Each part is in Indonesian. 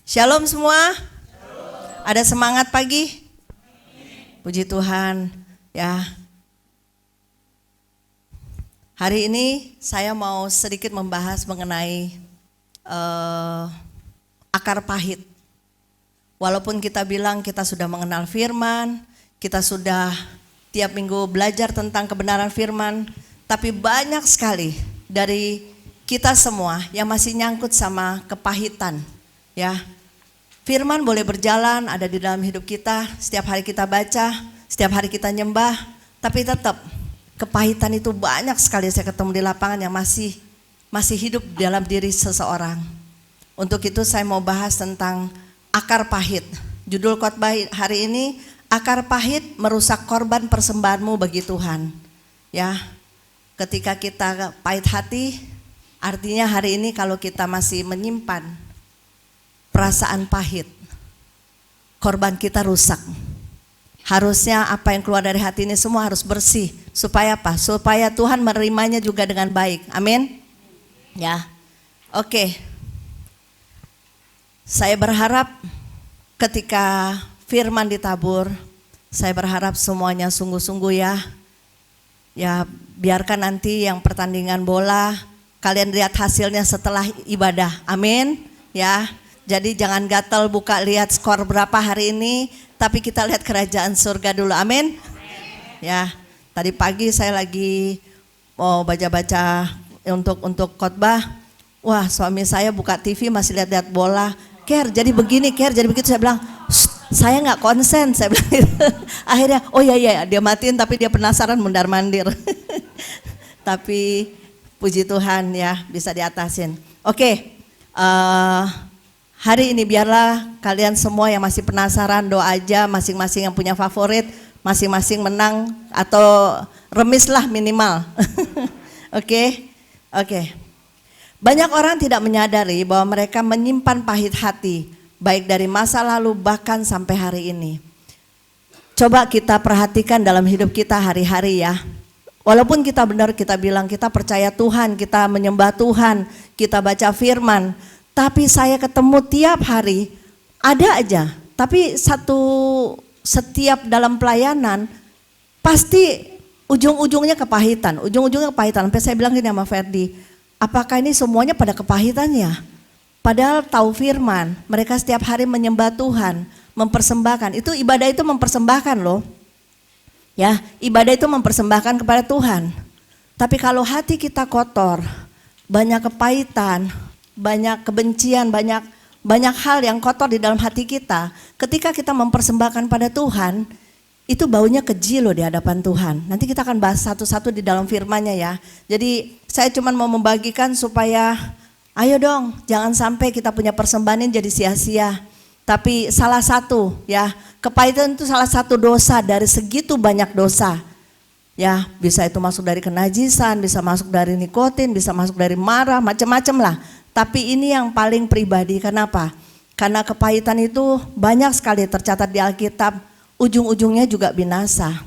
Shalom semua. Ada semangat pagi? Puji Tuhan ya. Hari ini saya mau sedikit membahas mengenai akar pahit. Walaupun kita bilang kita sudah mengenal firman, kita sudah tiap minggu belajar tentang kebenaran firman, tapi banyak sekali dari kita semua yang masih nyangkut sama kepahitan, ya. Firman boleh berjalan, ada di dalam hidup kita, setiap hari kita baca, setiap hari kita nyembah, tapi tetap kepahitan itu banyak sekali saya ketemu di lapangan yang masih hidup dalam diri seseorang. Untuk itu saya mau bahas tentang akar pahit. Judul khotbah hari ini, akar pahit merusak korban persembahanmu bagi Tuhan. Ya, ketika kita pahit hati, artinya hari ini kalau kita masih menyimpan perasaan pahit, korban kita rusak. Harusnya apa yang keluar dari hati ini semua harus bersih. Supaya apa? Supaya Tuhan menerimanya juga dengan baik. Amin. Ya. Oke. Saya berharap ketika firman ditabur, saya berharap semuanya sungguh-sungguh ya. Ya, biarkan nanti yang pertandingan bola kalian lihat hasilnya setelah ibadah. Amin. Ya. Jadi jangan gatel buka lihat skor berapa hari ini, tapi kita lihat kerajaan surga dulu. Amin. Ya, tadi pagi saya lagi mau baca-baca untuk khotbah. Wah, suami saya buka TV masih lihat-lihat bola. Ker, jadi begini, Ker, jadi begitu. Saya bilang, saya nggak konsen. Saya bilang gitu. Akhirnya, oh iya, dia matiin tapi dia penasaran mundar-mandir. Tapi puji Tuhan ya bisa diatasin. Oke. Hari ini biarlah kalian semua yang masih penasaran doa aja, masing-masing yang punya favorit, masing-masing menang atau remis lah minimal. Oke. Banyak orang tidak menyadari bahwa mereka menyimpan pahit hati, baik dari masa lalu bahkan sampai hari ini. Coba kita perhatikan dalam hidup kita hari-hari ya. Walaupun kita benar kita bilang kita percaya Tuhan, kita menyembah Tuhan, kita baca firman, tapi saya ketemu tiap hari ada aja. Tapi setiap dalam pelayanan pasti ujung-ujungnya kepahitan. Sampai saya bilang gini sama Ferdi, apakah ini semuanya pada kepahitan ya? Padahal tahu firman, mereka setiap hari menyembah Tuhan, mempersembahkan. Itu ibadah itu mempersembahkan loh. Ya, ibadah itu mempersembahkan kepada Tuhan. Tapi kalau hati kita kotor, banyak kepahitan, banyak kebencian, banyak hal yang kotor di dalam hati kita. Ketika kita mempersembahkan pada Tuhan, itu baunya keji loh di hadapan Tuhan. Nanti kita akan bahas satu-satu di dalam firman-Nya ya. Jadi saya cuma mau membagikan supaya ayo dong, jangan sampai kita punya persembahan ini jadi sia-sia. Tapi salah satu ya, kepahitan itu salah satu dosa dari segitu banyak dosa. Ya, bisa itu masuk dari kenajisan, bisa masuk dari nikotin, bisa masuk dari marah, macam-macam lah. Tapi ini yang paling pribadi, kenapa? Karena kepahitan itu banyak sekali tercatat di Alkitab, ujung-ujungnya juga binasa.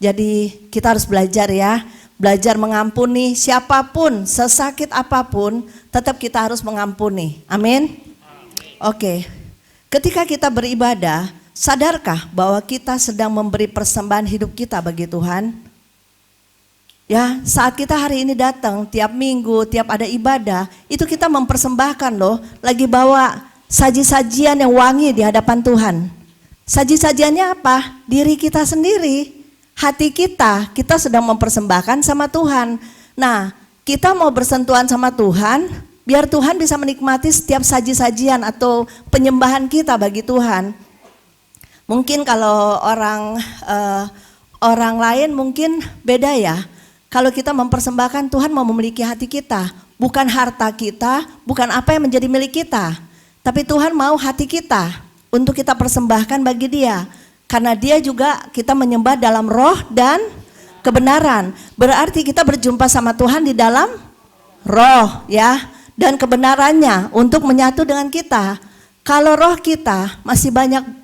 Jadi kita harus belajar ya, belajar mengampuni siapapun, sesakit apapun, tetap kita harus mengampuni. Amin. Oke. Ketika kita beribadah, sadarkah bahwa kita sedang memberi persembahan hidup kita bagi Tuhan? Ya, saat kita hari ini datang, tiap minggu, tiap ada ibadah, itu kita mempersembahkan loh, lagi bawa saji-sajian yang wangi di hadapan Tuhan. Saji-sajiannya apa? Diri kita sendiri, hati kita sedang mempersembahkan sama Tuhan. Nah, kita mau bersentuhan sama Tuhan, biar Tuhan bisa menikmati setiap saji-sajian atau penyembahan kita bagi Tuhan. Mungkin kalau orang lain mungkin beda ya. Kalau kita mempersembahkan, Tuhan mau memiliki hati kita, bukan harta kita, bukan apa yang menjadi milik kita. Tapi Tuhan mau hati kita untuk kita persembahkan bagi Dia. Karena Dia juga kita menyembah dalam roh dan kebenaran. Berarti kita berjumpa sama Tuhan di dalam roh ya, dan kebenarannya untuk menyatu dengan kita. Kalau roh kita masih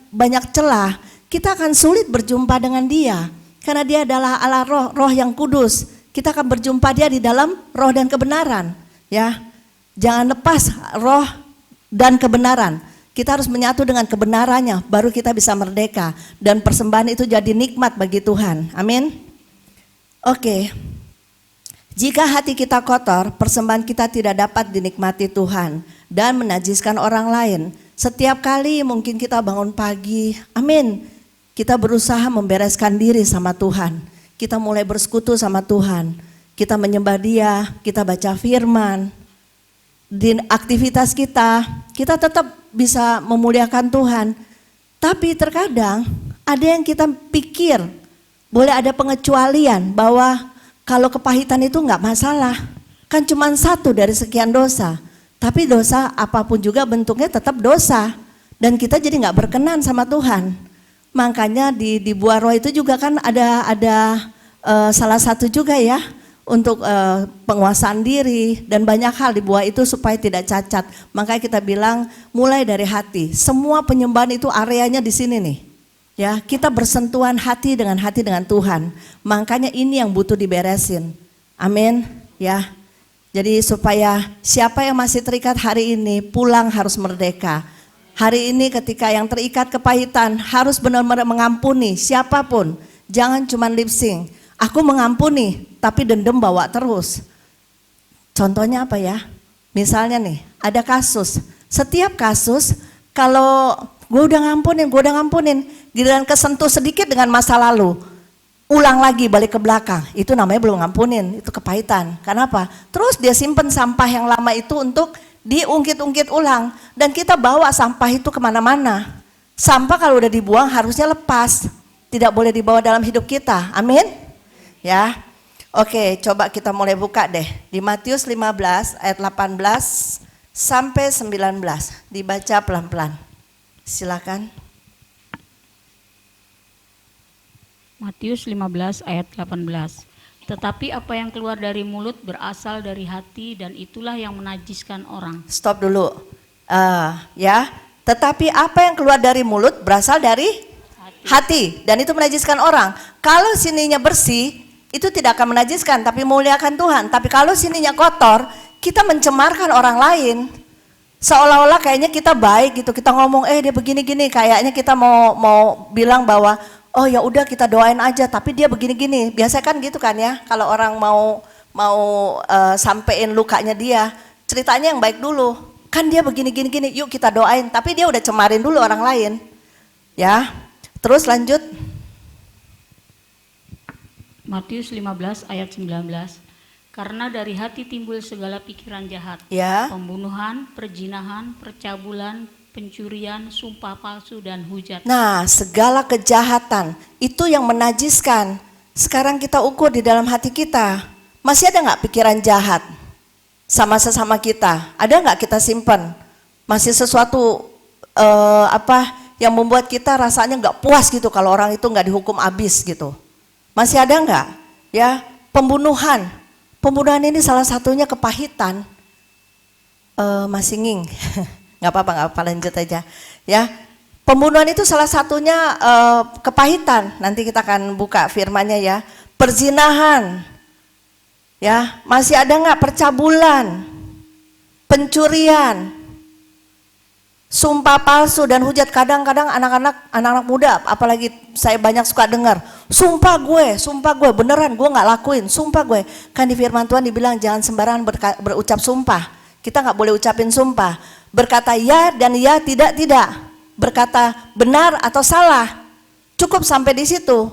banyak celah, kita akan sulit berjumpa dengan Dia. Karena Dia adalah Allah roh yang kudus. Kita akan berjumpa Dia di dalam roh dan kebenaran, ya. Jangan lepas roh dan kebenaran. Kita harus menyatu dengan kebenarannya, baru kita bisa merdeka. Dan persembahan itu jadi nikmat bagi Tuhan. Amin. Oke. Jika hati kita kotor, persembahan kita tidak dapat dinikmati Tuhan dan menajiskan orang lain. Setiap kali mungkin kita bangun pagi, amin, kita berusaha membereskan diri sama Tuhan. Kita mulai bersekutu sama Tuhan. Kita menyembah Dia, kita baca firman. Di aktivitas kita tetap bisa memuliakan Tuhan. Tapi terkadang ada yang kita pikir, boleh ada pengecualian bahwa kalau kepahitan itu enggak masalah, kan cuma satu dari sekian dosa. Tapi dosa apapun juga bentuknya tetap dosa. Dan kita jadi enggak berkenan sama Tuhan. Makanya di buah roh itu juga kan ada salah satu juga ya, untuk penguasaan diri dan banyak hal di buah itu supaya tidak cacat. Makanya kita bilang mulai dari hati. Semua penyembahan itu areanya di sini nih. Ya, kita bersentuhan hati dengan Tuhan. Makanya ini yang butuh diberesin. Amin. Ya. Jadi supaya siapa yang masih terikat hari ini pulang harus merdeka. Hari ini ketika yang terikat kepahitan harus benar-benar mengampuni siapapun. Jangan cuma lip sync. Aku mengampuni tapi dendam bawa terus. Contohnya apa ya? Misalnya nih, ada kasus. Setiap kasus kalau gue udah ngampunin, giliran kesentuh sedikit dengan masa lalu, ulang lagi balik ke belakang, itu namanya belum ngampunin, itu kepahitan. Kenapa? Terus dia simpen sampah yang lama itu untuk diungkit-ungkit ulang, dan kita bawa sampah itu kemana-mana. Sampah kalau udah dibuang harusnya lepas, tidak boleh dibawa dalam hidup kita, amin? Ya, oke, coba kita mulai buka deh, di Matius 15 ayat 18 sampai 19, dibaca pelan-pelan. Silakan. Matius 15 ayat 18. Tetapi apa yang keluar dari mulut berasal dari hati dan itulah yang menajiskan orang. Stop dulu. Ya, tetapi apa yang keluar dari mulut berasal dari hati dan itu menajiskan orang. Kalau sininya bersih, itu tidak akan menajiskan tapi memuliakan Tuhan. Tapi kalau sininya kotor, kita mencemarkan orang lain. Seolah-olah kayaknya kita baik gitu, kita ngomong dia begini-gini, kayaknya kita mau bilang bahwa oh ya udah kita doain aja, tapi dia begini-gini. Biasa kan gitu kan ya, kalau orang mau sampein lukanya dia, ceritanya yang baik dulu. Kan dia begini-gini, yuk kita doain, tapi dia udah cemarin dulu orang lain. Ya, terus lanjut. Matius 15 ayat 19. Karena dari hati timbul segala pikiran jahat, ya. Pembunuhan, perjinahan, percabulan, pencurian, sumpah palsu, dan hujat. Nah, segala kejahatan itu yang menajiskan. Sekarang kita ukur di dalam hati kita. Masih ada nggak pikiran jahat sama sesama kita? Ada nggak kita simpan? Masih sesuatu yang membuat kita rasanya nggak puas gitu kalau orang itu nggak dihukum habis gitu? Masih ada nggak? Ya, pembunuhan. Pembunuhan ini salah satunya kepahitan. Masih nging, nggak apa-apa, lanjut aja. Ya, pembunuhan itu salah satunya kepahitan. Nanti kita akan buka firmannya ya. Perzinahan, ya, masih ada nggak percabulan, pencurian, sumpah palsu dan hujat. Kadang-kadang anak-anak muda, apalagi saya banyak suka dengar, sumpah gue, beneran gue nggak lakuin, sumpah gue. Kan di firman Tuhan dibilang jangan sembarangan berucap sumpah. Kita nggak boleh ucapin sumpah. Berkata ya dan ya, tidak. Berkata benar atau salah. Cukup sampai di situ.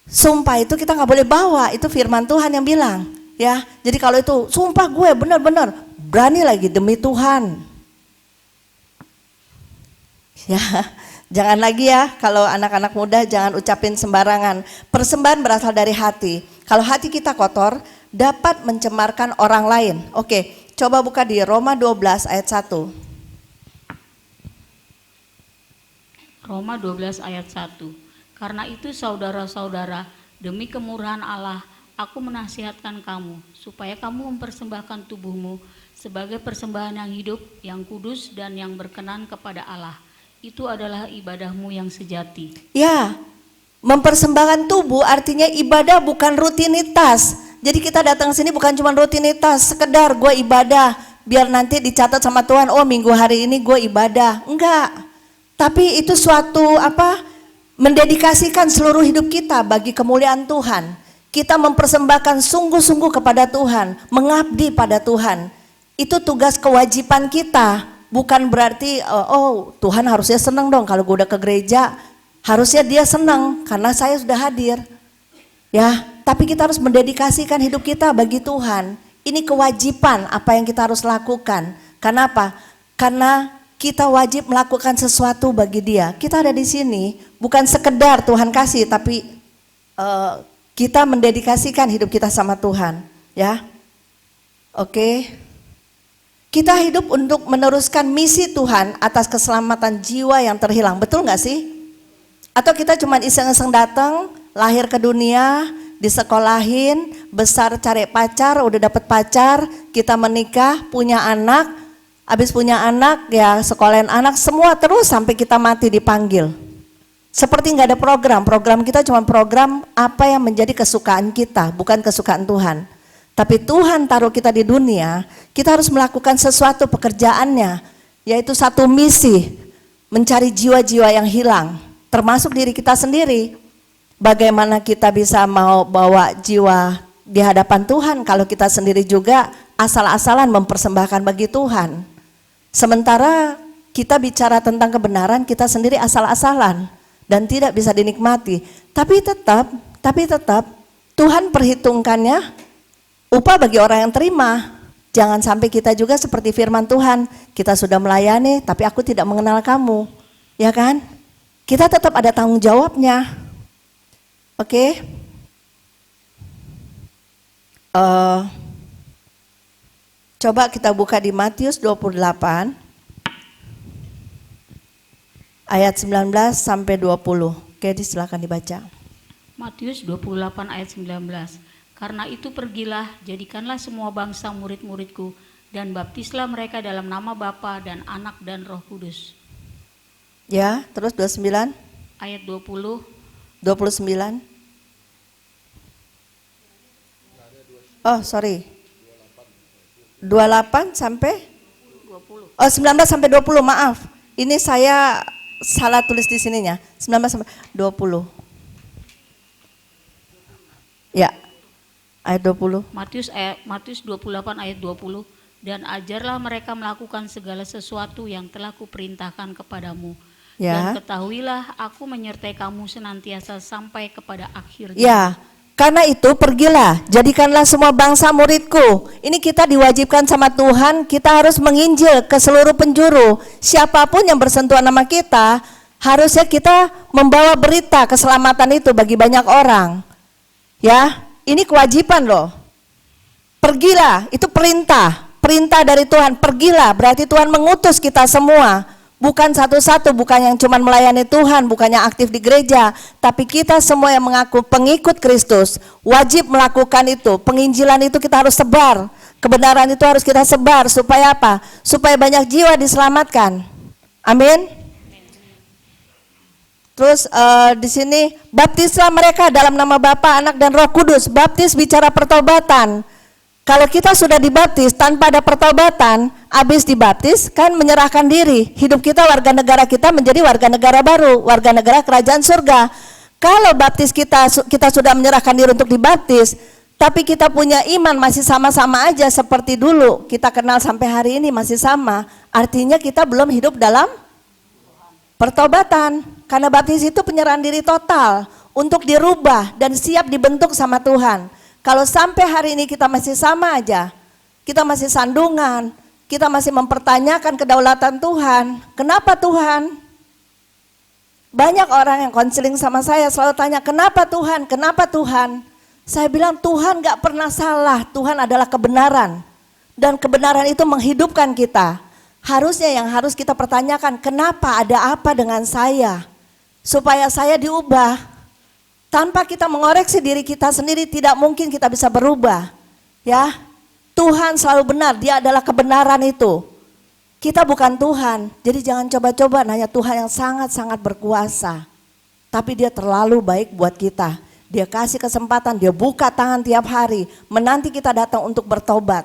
Sumpah itu kita nggak boleh bawa. Itu firman Tuhan yang bilang. Ya, jadi kalau itu sumpah gue benar-benar berani lagi demi Tuhan. Ya, jangan lagi ya kalau anak-anak muda jangan ucapin sembarangan. Persembahan berasal dari hati. Kalau hati kita kotor, dapat mencemarkan orang lain. Oke, coba buka di Roma 12 ayat 1. Roma 12 ayat 1. Karena itu saudara-saudara, demi kemurahan Allah, aku menasihatkan kamu, supaya kamu mempersembahkan tubuhmu sebagai persembahan yang hidup, yang kudus dan yang berkenan kepada Allah. Itu adalah ibadahmu yang sejati. Ya, mempersembahkan tubuh artinya ibadah bukan rutinitas. Jadi kita datang sini bukan cuma rutinitas, sekedar gue ibadah biar nanti dicatat sama Tuhan, oh minggu hari ini gue ibadah. Enggak. Tapi itu suatu mendedikasikan seluruh hidup kita bagi kemuliaan Tuhan. Kita mempersembahkan sungguh-sungguh kepada Tuhan, mengabdi pada Tuhan. Itu tugas kewajiban kita. Bukan berarti oh Tuhan harusnya senang dong kalau gue udah ke gereja. Harusnya dia senang karena saya sudah hadir. Ya, tapi kita harus mendedikasikan hidup kita bagi Tuhan. Ini kewajiban apa yang kita harus lakukan. Karena apa? Karena kita wajib melakukan sesuatu bagi Dia. Kita ada di sini bukan sekedar Tuhan kasih, tapi kita mendedikasikan hidup kita sama Tuhan. Ya, oke. Kita hidup untuk meneruskan misi Tuhan atas keselamatan jiwa yang terhilang. Betul nggak sih? Atau kita cuma iseng-iseng datang, lahir ke dunia, disekolahin, besar cari pacar, udah dapet pacar, kita menikah, punya anak. Habis punya anak, ya sekolahin anak, semua terus sampai kita mati dipanggil. Seperti nggak ada program kita cuma program apa yang menjadi kesukaan kita, bukan kesukaan Tuhan. Tapi Tuhan taruh kita di dunia, kita harus melakukan sesuatu pekerjaannya, yaitu satu misi, mencari jiwa-jiwa yang hilang, termasuk diri kita sendiri. Bagaimana kita bisa mau bawa jiwa di hadapan Tuhan kalau kita sendiri juga asal-asalan mempersembahkan bagi Tuhan. Sementara kita bicara tentang kebenaran, kita sendiri asal-asalan dan tidak bisa dinikmati. Tapi tetap Tuhan perhitungkannya upah bagi orang yang terima. Jangan sampai kita juga seperti firman Tuhan, kita sudah melayani tapi aku tidak mengenal kamu. Ya kan? Kita tetap ada tanggung jawabnya. Oke? Coba kita buka di Matius 28 ayat 19 sampai 20. Oke, silakan dibaca. Matius 28 ayat 19. Karena itu pergilah, jadikanlah semua bangsa murid-muridku dan baptislah mereka dalam nama Bapa dan Anak dan Roh Kudus. Ya, terus 29 ayat 20. 29. Oh, sorry. 28 sampai 20. Oh, 19 sampai 20, maaf. Ini saya salah tulis di sininya. 19 sampai 20. Ya. Ayat 20. Matius 28 ayat 20. Dan ajarlah mereka melakukan segala sesuatu yang telah kuperintahkan kepadamu. Ya. Dan ketahuilah aku menyertai kamu senantiasa sampai kepada akhir zaman. Ya. Karena itu pergilah, jadikanlah semua bangsa muridku. Ini kita diwajibkan sama Tuhan, kita harus menginjil ke seluruh penjuru. Siapapun yang bersentuhan sama kita, harusnya kita membawa berita keselamatan itu bagi banyak orang. Ya, ini kewajiban loh. Pergilah, itu perintah dari Tuhan. Pergilah, berarti Tuhan mengutus kita semua. Bukan satu-satu, bukan yang cuma melayani Tuhan, bukannya aktif di gereja, tapi kita semua yang mengaku pengikut Kristus wajib melakukan itu. Penginjilan itu kita harus sebar, kebenaran itu harus kita sebar supaya apa? Supaya banyak jiwa diselamatkan. Amin. Terus di sini baptislah mereka dalam nama Bapa, Anak dan Roh Kudus. Baptis bicara pertobatan. Kalau kita sudah dibaptis tanpa ada pertobatan, habis dibaptis kan menyerahkan diri. Hidup kita, warga negara kita menjadi warga negara baru, warga negara kerajaan surga. Kalau baptis kita sudah menyerahkan diri untuk dibaptis, tapi kita punya iman masih sama-sama aja seperti dulu, kita kenal sampai hari ini masih sama, artinya kita belum hidup dalam pertobatan. Karena baptis itu penyerahan diri total untuk dirubah dan siap dibentuk sama Tuhan. Kalau sampai hari ini kita masih sama aja, kita masih sandungan, kita masih mempertanyakan kedaulatan Tuhan. Kenapa Tuhan? Banyak orang yang konseling sama saya selalu tanya, kenapa Tuhan? Kenapa Tuhan? Saya bilang Tuhan gak pernah salah, Tuhan adalah kebenaran. Dan kebenaran itu menghidupkan kita. Harusnya yang harus kita pertanyakan, kenapa, ada apa dengan saya? Supaya saya diubah. Tanpa kita mengoreksi diri kita sendiri tidak mungkin kita bisa berubah. Ya, Tuhan selalu benar, Dia adalah kebenaran itu. Kita bukan Tuhan, jadi jangan coba-coba nanya Tuhan yang sangat-sangat berkuasa. Tapi Dia terlalu baik buat kita. Dia kasih kesempatan, Dia buka tangan tiap hari, menanti kita datang untuk bertobat.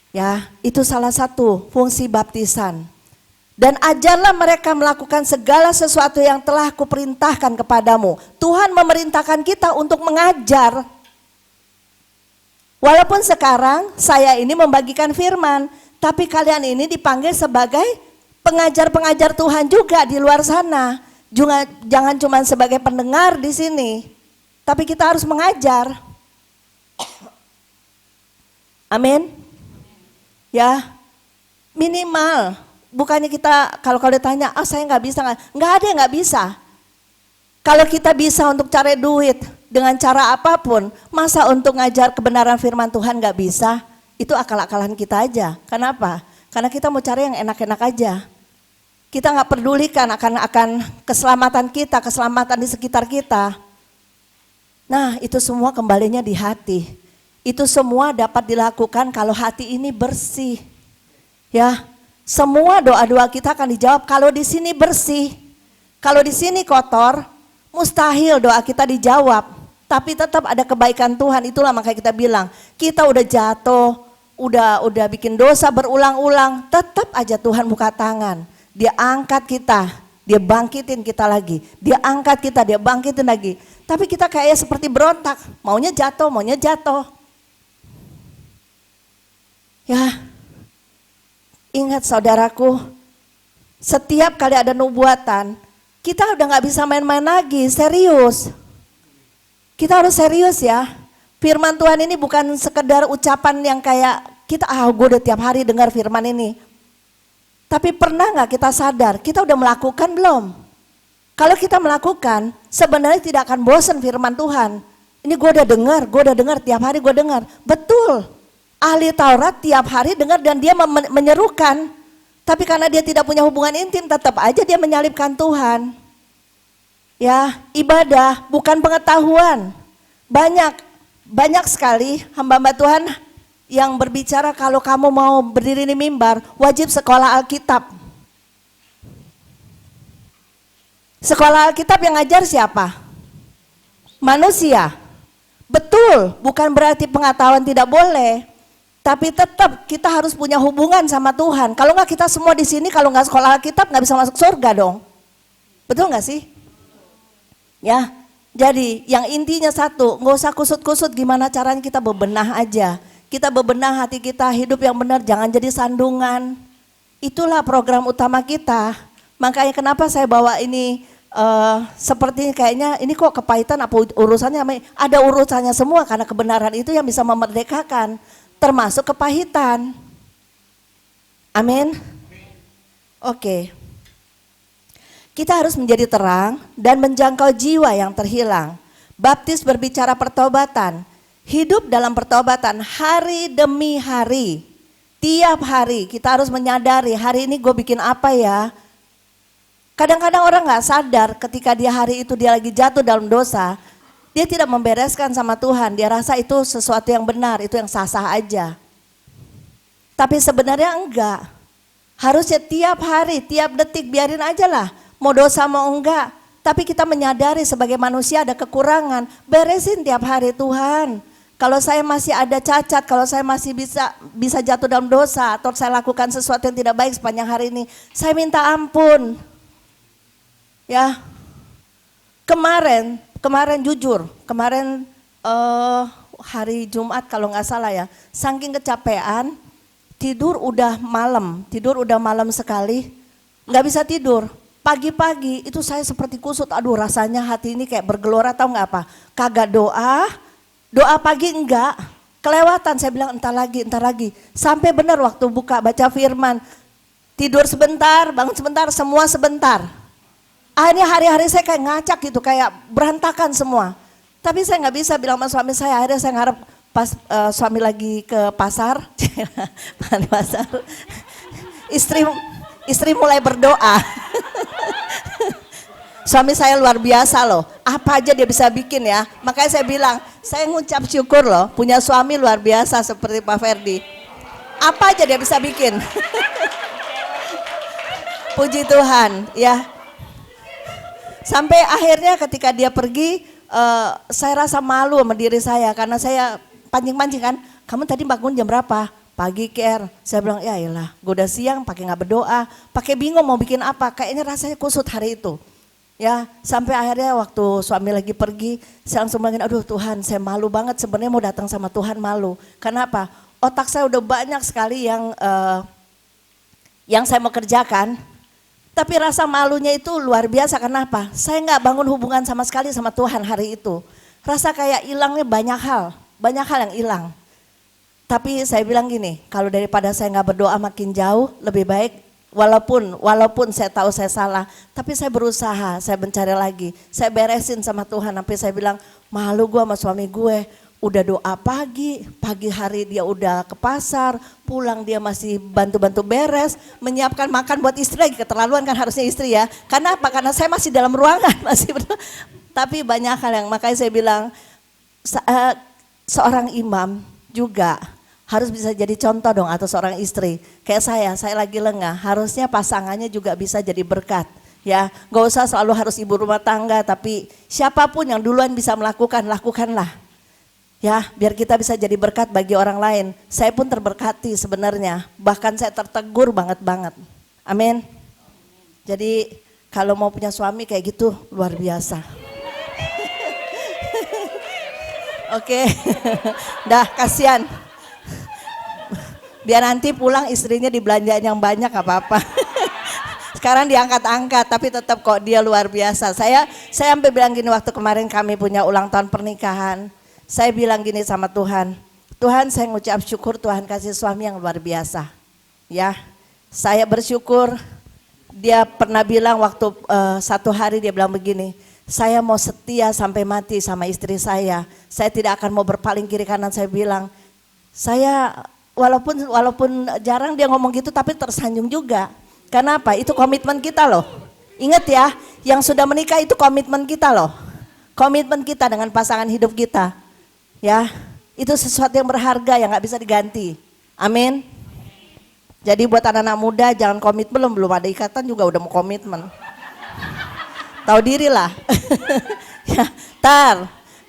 Ya, itu salah satu fungsi baptisan. Dan ajarlah mereka melakukan segala sesuatu yang telah kuperintahkan kepadamu. Tuhan memerintahkan kita untuk mengajar. Walaupun sekarang saya ini membagikan firman, tapi kalian ini dipanggil sebagai pengajar-pengajar Tuhan juga di luar sana. Jangan cuma sebagai pendengar di sini, tapi kita harus mengajar. Amin. Ya, minimal. Bukannya kita kalau ditanya, saya nggak bisa, nggak ada yang nggak bisa. Kalau kita bisa untuk cari duit dengan cara apapun, masa untuk ngajar kebenaran firman Tuhan nggak bisa? Itu akal-akalan kita aja. Kenapa? Karena kita mau cari yang enak-enak aja. Kita nggak pedulikan akan keselamatan kita, keselamatan di sekitar kita. Nah, itu semua kembalinya di hati. Itu semua dapat dilakukan kalau hati ini bersih. Ya. Semua doa-doa kita akan dijawab kalau di sini bersih. Kalau di sini kotor, mustahil doa kita dijawab. Tapi tetap ada kebaikan Tuhan. Itulah makanya kita bilang, kita udah jatuh, udah bikin dosa berulang-ulang, tetap aja Tuhan buka tangan. Dia angkat kita, dia bangkitin kita lagi. Dia angkat kita, dia bangkitin lagi. Tapi kita kayak seperti berontak, maunya jatuh. Ya. Ingat saudaraku, setiap kali ada nubuatan, kita udah gak bisa main-main lagi, serius. Kita harus serius ya. Firman Tuhan ini bukan sekedar ucapan yang kayak kita, gue udah tiap hari dengar firman ini. Tapi pernah gak kita sadar, kita udah melakukan belum? Kalau kita melakukan, sebenarnya tidak akan bosan firman Tuhan. Ini gue udah dengar, tiap hari gue dengar. Betul. Ahli Taurat tiap hari dengar dan dia menyerukan. Tapi karena dia tidak punya hubungan intim, tetap aja dia menyalibkan Tuhan. Ya, ibadah bukan pengetahuan. Banyak sekali hamba-hamba Tuhan yang berbicara kalau kamu mau berdiri di mimbar, wajib sekolah Alkitab. Sekolah Alkitab yang ngajar siapa? Manusia. Betul, bukan berarti pengetahuan tidak boleh. Tapi tetap kita harus punya hubungan sama Tuhan. Kalau nggak kita semua di sini kalau nggak sekolah Alkitab nggak bisa masuk surga dong. Betul nggak sih? Ya, jadi yang intinya satu, nggak usah kusut-kusut gimana caranya kita bebenah aja. Kita bebenah hati kita, hidup yang benar, jangan jadi sandungan. Itulah program utama kita. Makanya kenapa saya bawa ini seperti kayaknya ini kok kepahitan apa urusannya? Ada urusannya semua karena kebenaran itu yang bisa memerdekakan. Termasuk kepahitan. Amin. Oke. Kita harus menjadi terang dan menjangkau jiwa yang terhilang. Baptis berbicara pertobatan. Hidup dalam pertobatan hari demi hari. Tiap hari kita harus menyadari hari ini gue bikin apa ya. Kadang-kadang orang gak sadar ketika dia hari itu dia lagi jatuh dalam dosa. Dia tidak membereskan sama Tuhan, dia rasa itu sesuatu yang benar, itu yang sah-sah aja. Tapi sebenarnya enggak. Harusnya tiap hari, tiap detik biarin aja lah. Mau dosa mau enggak. Tapi kita menyadari sebagai manusia ada kekurangan. Beresin tiap hari Tuhan. Kalau saya masih ada cacat, kalau saya masih bisa jatuh dalam dosa. Atau saya lakukan sesuatu yang tidak baik sepanjang hari ini. Saya minta ampun. Ya, Kemarin jujur, hari Jumat kalau nggak salah ya, saking kecapean, tidur udah malam sekali, nggak bisa tidur. Pagi-pagi itu saya seperti kusut, aduh rasanya hati ini kayak bergelora, tahu nggak apa? Kagak doa pagi enggak, kelewatan saya bilang entar lagi. Sampai benar waktu buka baca firman, tidur sebentar, bangun sebentar, semua sebentar. Akhirnya hari-hari saya kayak ngacak gitu, kayak berantakan semua. Tapi saya nggak bisa bilang sama suami saya, akhirnya saya ngarep pas suami lagi ke pasar, istri mulai berdoa. Suami saya luar biasa loh, apa aja dia bisa bikin ya. Makanya saya bilang, saya ngucap syukur loh, punya suami luar biasa seperti Pak Ferdi. Apa aja dia bisa bikin. Puji Tuhan ya. Sampai akhirnya ketika dia pergi, saya rasa malu sama diri saya karena saya pancing-pancing kan, kamu tadi bangun jam berapa? pagi care. Saya bilang, ya iyalah, gue udah siang pakai nggak berdoa, pakai bingung mau bikin apa, kayaknya rasanya kusut hari itu. Ya, sampai akhirnya waktu suami lagi pergi, saya langsung bilang, aduh Tuhan, saya malu banget sebenarnya mau datang sama Tuhan, malu. Kenapa? Otak saya udah banyak sekali yang saya mau kerjakan, tapi rasa malunya itu luar biasa. Kenapa? Saya nggak bangun hubungan sama sekali sama Tuhan hari itu. Rasa kayak hilangnya banyak hal yang hilang. Tapi saya bilang gini, kalau daripada saya nggak berdoa makin jauh, lebih baik walaupun saya tahu saya salah, tapi saya berusaha, saya mencari lagi, saya beresin sama Tuhan. Sampai saya bilang, malu gue sama suami gue, udah doa pagi hari dia udah ke pasar, pulang dia masih bantu-bantu beres, menyiapkan makan buat istri lagi, keterlaluan kan harusnya istri ya. Karena apa? Karena saya masih dalam ruangan, masih berdoa. Tapi banyak hal yang, makanya saya bilang, seorang imam juga harus bisa jadi contoh dong, atau seorang istri. Kayak saya lagi lengah, harusnya pasangannya juga bisa jadi berkat. Ya, gak usah selalu harus ibu rumah tangga, tapi siapapun yang duluan bisa melakukan, lakukanlah. Ya, biar kita bisa jadi berkat bagi orang lain. Saya pun terberkati sebenarnya, bahkan saya tertegur banget. Amin. Jadi kalau mau punya suami kayak gitu luar biasa. Oke, dah kasihan. Biar nanti pulang istrinya dibelanjain yang banyak apa-apa. Sekarang diangkat-angkat tapi tetap kok dia luar biasa. Saya sampai bilang gini waktu kemarin kami punya ulang tahun pernikahan. Saya bilang gini sama Tuhan, Tuhan saya ngucap syukur Tuhan kasih suami yang luar biasa. Ya, saya bersyukur. Dia pernah bilang waktu satu hari dia bilang begini, saya mau setia sampai mati sama istri saya. Saya tidak akan mau berpaling kiri kanan. Saya bilang, saya walaupun jarang dia ngomong gitu tapi tersanjung juga. Kenapa? Itu komitmen kita loh. Ingat ya, yang sudah menikah itu komitmen kita loh. Komitmen kita dengan pasangan hidup kita. Ya, itu sesuatu yang berharga yang gak bisa diganti. Amin. Jadi buat anak-anak muda jangan komitmen, belum ada ikatan juga udah mau komitmen. Tahu diri lah. Ya,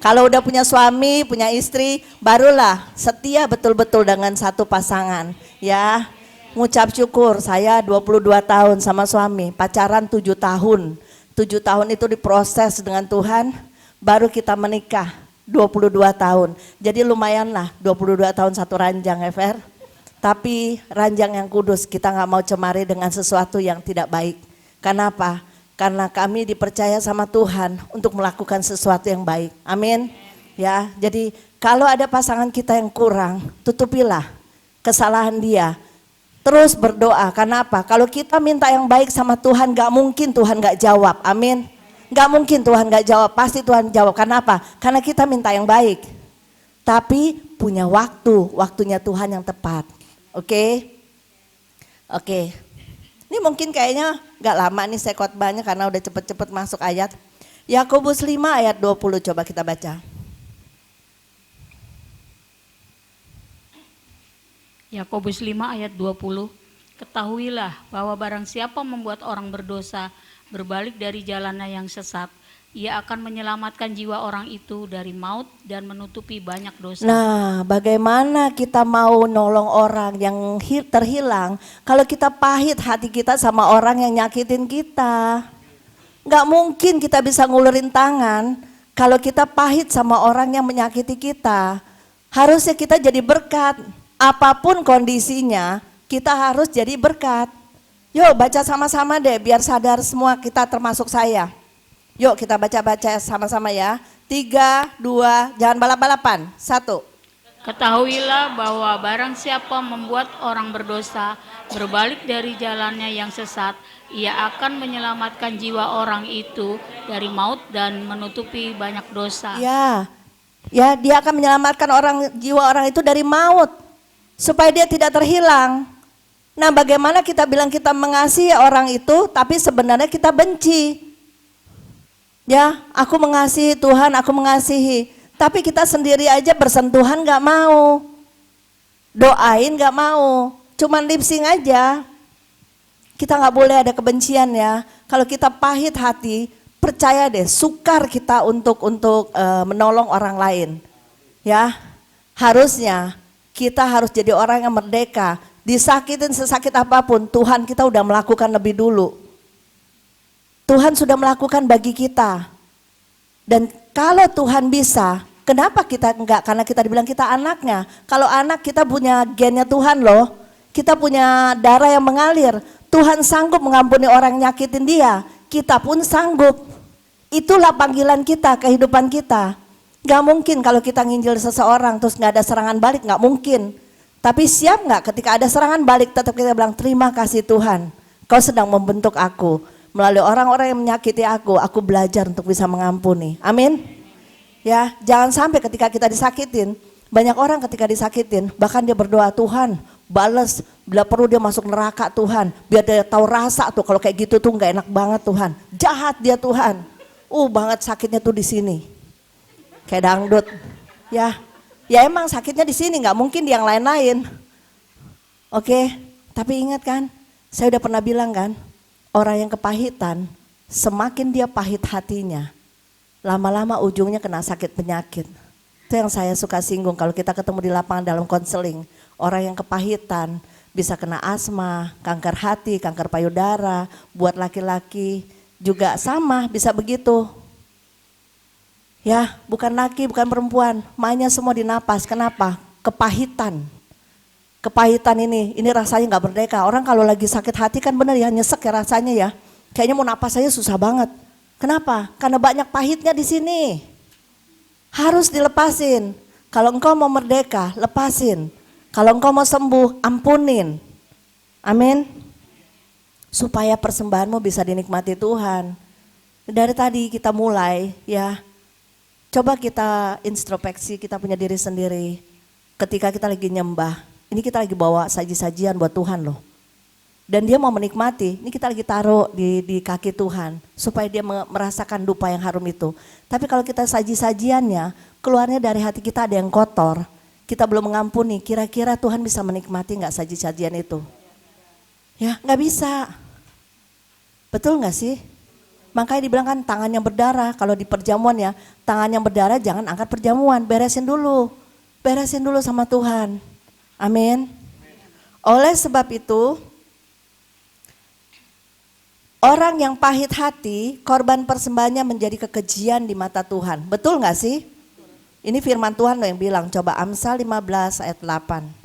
kalau udah punya suami, punya istri, barulah setia betul-betul dengan satu pasangan. Ya, ngucap syukur saya 22 tahun sama suami, pacaran 7 tahun. 7 tahun itu diproses dengan Tuhan, baru kita menikah 22 tahun. Jadi lumayanlah 22 tahun satu ranjang ya Fer. Tapi ranjang yang kudus, kita gak mau cemari dengan sesuatu yang tidak baik. Kenapa? Karena kami dipercaya sama Tuhan untuk melakukan sesuatu yang baik. Amin. Ya, jadi kalau ada pasangan kita yang kurang, tutupilah kesalahan dia. Terus berdoa. Karena apa? Kalau kita minta yang baik sama Tuhan, gak mungkin Tuhan gak jawab. Amin. Gak mungkin Tuhan gak jawab, pasti Tuhan jawab. Karena apa? Karena kita minta yang baik. Tapi punya waktunya Tuhan yang tepat. Oke. Ini mungkin kayaknya gak lama nih saya khotbahnya karena udah cepet-cepet masuk ayat. Yakobus 5 ayat 20 coba kita baca. Yakobus 5 ayat 20. Ketahuilah bahwa barang siapa membuat orang berdosa berbalik dari jalannya yang sesat, ia akan menyelamatkan jiwa orang itu dari maut dan menutupi banyak dosa. Nah, bagaimana kita mau nolong orang yang terhilang kalau kita pahit hati kita sama orang yang nyakitin kita? Gak mungkin kita bisa ngulurin tangan kalau kita pahit sama orang yang menyakiti kita. Harusnya kita jadi berkat. Apapun kondisinya, kita harus jadi berkat. Yuk baca sama-sama deh biar sadar semua kita termasuk saya. Yuk kita baca-baca sama-sama ya. 3, 2, jangan balap-balapan. 1. Ketahuilah bahwa barang siapa membuat orang berdosa berbalik dari jalannya yang sesat, ia akan menyelamatkan jiwa orang itu dari maut dan menutupi banyak dosa. Ya, dia akan menyelamatkan jiwa orang itu dari maut supaya dia tidak terhilang. Nah, bagaimana kita bilang kita mengasihi orang itu tapi sebenarnya kita benci? Ya, aku mengasihi Tuhan, aku mengasihi. Tapi kita sendiri aja bersentuhan gak mau. Doain gak mau. Cuman lip sync aja. Kita gak boleh ada kebencian ya. Kalau kita pahit hati, percaya deh, sukar kita untuk menolong orang lain. Ya, harusnya Kita harus jadi orang yang merdeka. Disakitin sesakit apapun, Tuhan kita udah melakukan lebih dulu. Tuhan sudah melakukan bagi kita. Dan kalau Tuhan bisa, kenapa kita enggak? Karena kita dibilang kita anaknya. Kalau anak kita punya gennya Tuhan loh. Kita punya darah yang mengalir. Tuhan sanggup mengampuni orang yang nyakitin dia. Kita pun sanggup. Itulah panggilan kita, kehidupan kita. Gak mungkin kalau kita nginjil seseorang terus gak ada serangan balik, gak mungkin. Tapi siap gak ketika ada serangan balik tetap kita bilang terima kasih Tuhan. Kau sedang membentuk aku. Melalui orang-orang yang menyakiti aku belajar untuk bisa mengampuni. Amin. Ya, jangan sampai ketika kita disakitin, banyak orang ketika disakitin bahkan dia berdoa, Tuhan balas, bila perlu dia masuk neraka Tuhan, biar dia tahu rasa tuh kalau kayak gitu tuh nggak enak banget Tuhan, jahat dia Tuhan, banget sakitnya tuh di sini, kayak dangdut, ya emang sakitnya di sini, nggak mungkin di yang lain-lain, oke? Tapi ingat kan, saya udah pernah bilang kan, orang yang kepahitan, semakin dia pahit hatinya, lama-lama ujungnya kena sakit penyakit. Itu yang saya suka singgung kalau kita ketemu di lapangan dalam konseling. Orang yang kepahitan bisa kena asma, kanker hati, kanker payudara. Buat laki-laki juga sama bisa begitu. Ya, bukan laki, bukan perempuan, mainnya semua di napas. Kenapa? Kepahitan. Kepahitan ini rasanya nggak berdeka. Orang kalau lagi sakit hati kan bener ya, nyesek ya rasanya ya. Kayaknya mau napas aja susah banget. Kenapa? Karena banyak pahitnya di sini. Harus dilepasin. Kalau engkau mau merdeka, lepasin. Kalau engkau mau sembuh, ampunin. Amin. Supaya persembahanmu bisa dinikmati Tuhan. Dari tadi kita mulai ya. Coba kita introspeksi, kita punya diri sendiri. Ketika kita lagi nyembah, ini kita lagi bawa saji-sajian buat Tuhan loh. Dan dia mau menikmati, ini kita lagi taruh di kaki Tuhan. Supaya dia merasakan dupa yang harum itu. Tapi kalau kita saji-sajiannya, keluarnya dari hati kita ada yang kotor. Kita belum mengampuni, kira-kira Tuhan bisa menikmati gak saji-sajian itu? Ya gak bisa. Betul gak sih? Makanya dibilang kan tangan yang berdarah, kalau di perjamuan ya, tangan yang berdarah jangan angkat perjamuan, beresin dulu. Beresin dulu sama Tuhan. Amin. Oleh sebab itu, orang yang pahit hati, korban persembahannya menjadi kekejian di mata Tuhan. Betul gak sih? Ini firman Tuhan loh yang bilang, coba Amsal 15 ayat 8.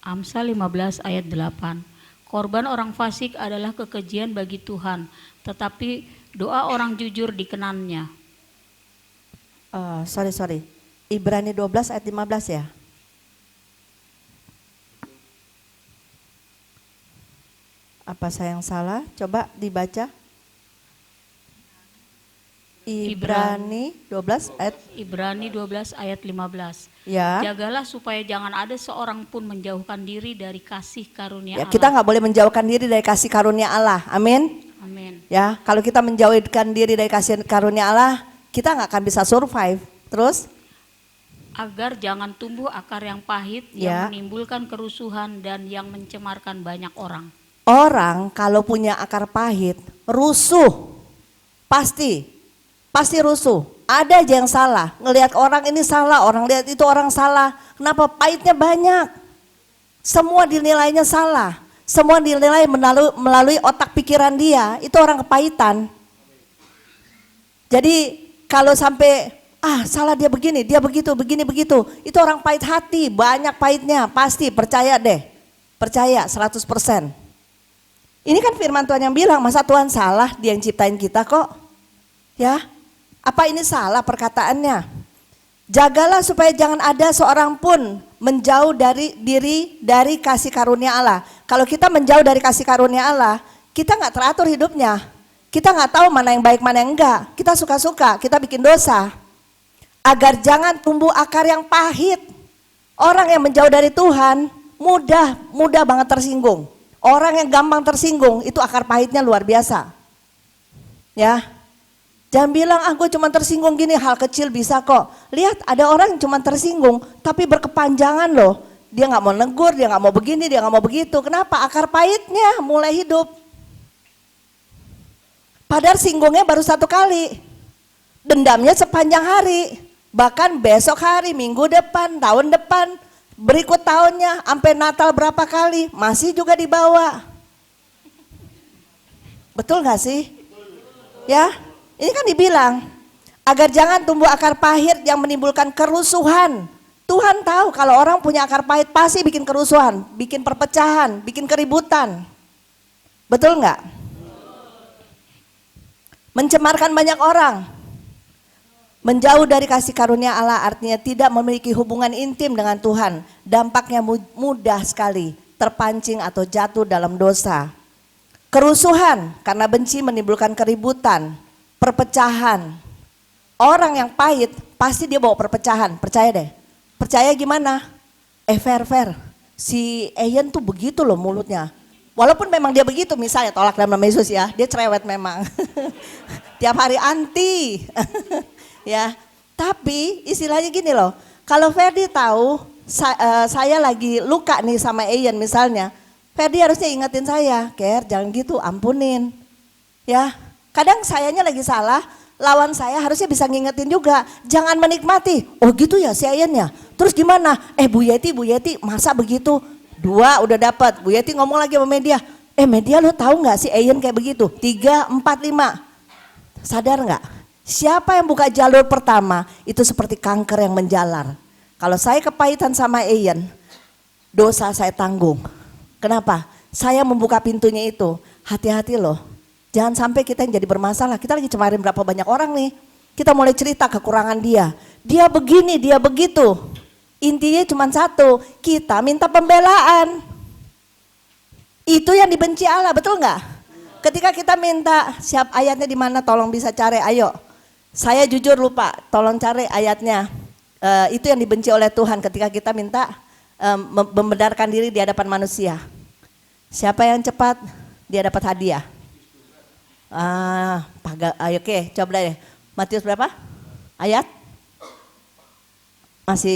Amsal 15 ayat 8. Korban orang fasik adalah kekejian bagi Tuhan, tetapi doa orang jujur dikenannya. Sorry. Ibrani 12 ayat 15 ya. Apa saya yang salah? Coba dibaca. Ibrani 12 ayat 15. Ya. Jagalah supaya jangan ada seorang pun menjauhkan diri dari kasih karunia Allah. Kita nggak boleh menjauhkan diri dari kasih karunia Allah. Amin. Amin. Ya, kalau kita menjauhkan diri dari kasih karunia Allah, kita nggak akan bisa survive. Terus? Agar jangan tumbuh akar yang pahit yang menimbulkan kerusuhan dan yang mencemarkan banyak orang. Orang kalau punya akar pahit, rusuh. Pasti rusuh. Ada aja yang salah. Ngelihat orang ini salah, orang lihat itu orang salah. Kenapa? Pahitnya banyak. Semua dinilainya salah. Semua dinilai melalui otak pikiran dia. Itu orang kepahitan. Jadi kalau sampai salah dia begini, dia begitu, begini begitu. Itu orang pahit hati, banyak pahitnya. Pasti, percaya deh. Percaya 100%. Ini kan firman Tuhan yang bilang, masa Tuhan salah, dia yang ciptain kita kok. Ya. Apa ini salah perkataannya? Jagalah supaya jangan ada seorang pun menjauh dari diri dari kasih karunia Allah. Kalau kita menjauh dari kasih karunia Allah, kita nggak teratur hidupnya. Kita nggak tahu mana yang baik mana yang enggak. Kita suka-suka, kita bikin dosa. Agar jangan tumbuh akar yang pahit. Orang yang menjauh dari Tuhan mudah banget tersinggung. Orang yang gampang tersinggung itu akar pahitnya luar biasa. Ya. Jangan bilang gue cuma tersinggung gini, hal kecil bisa kok. Lihat ada orang yang cuma tersinggung tapi berkepanjangan loh. Dia gak mau negur, dia gak mau begini, dia gak mau begitu. Kenapa? Akar pahitnya mulai hidup. Padahal singgungnya baru 1 kali. Dendamnya sepanjang hari, bahkan besok hari, minggu depan, tahun depan, berikut tahunnya, sampai Natal berapa kali, masih juga dibawa. Betul gak sih? Ya, ini kan dibilang, agar jangan tumbuh akar pahit yang menimbulkan kerusuhan. Tuhan tahu kalau orang punya akar pahit pasti bikin kerusuhan, bikin perpecahan, bikin keributan. Betul nggak? Mencemarkan banyak orang. Menjauh dari kasih karunia Allah artinya tidak memiliki hubungan intim dengan Tuhan. Dampaknya mudah sekali terpancing atau jatuh dalam dosa. Kerusuhan karena benci menimbulkan keributan, perpecahan. Orang yang pahit pasti dia bawa perpecahan, percaya deh. Percaya gimana? Fair. Si Ian tuh begitu loh mulutnya. Walaupun memang dia begitu, misalnya tolak dalam nama Yesus ya, dia cerewet memang. Tiap hari anti. Ya, tapi istilahnya gini loh. Kalau Ferdi tahu saya lagi luka nih sama Ian misalnya, Ferdi harusnya ingetin saya, Ker jangan gitu, ampunin. Ya, kadang sayanya lagi salah, lawan saya harusnya bisa ngingetin juga, jangan menikmati. Oh gitu ya si Ian ya. Terus gimana? Bu Yeti masa begitu? 2 udah dapat. Bu Yeti ngomong lagi sama media. Media lo tahu nggak si Ian kayak begitu? 3, 4, 5. Sadar nggak? Siapa yang buka jalur pertama itu seperti kanker yang menjalar. Kalau saya kepahitan sama Ian, dosa saya tanggung. Kenapa? Saya membuka pintunya itu. Hati-hati loh. Jangan sampai kita yang jadi bermasalah. Kita lagi cemarin berapa banyak orang nih. Kita mulai cerita kekurangan dia. Dia begini, dia begitu. Intinya cuma satu, kita minta pembelaan. Itu yang dibenci Allah, betul nggak? Ketika kita minta, siap ayatnya di mana? Tolong bisa cari, ayo. Saya jujur lupa, tolong cari ayatnya. Itu yang dibenci oleh Tuhan ketika kita minta membenarkan diri di hadapan manusia. Siapa yang cepat, dia dapat hadiah. Ayo oke, coba deh. Matius berapa? Ayat?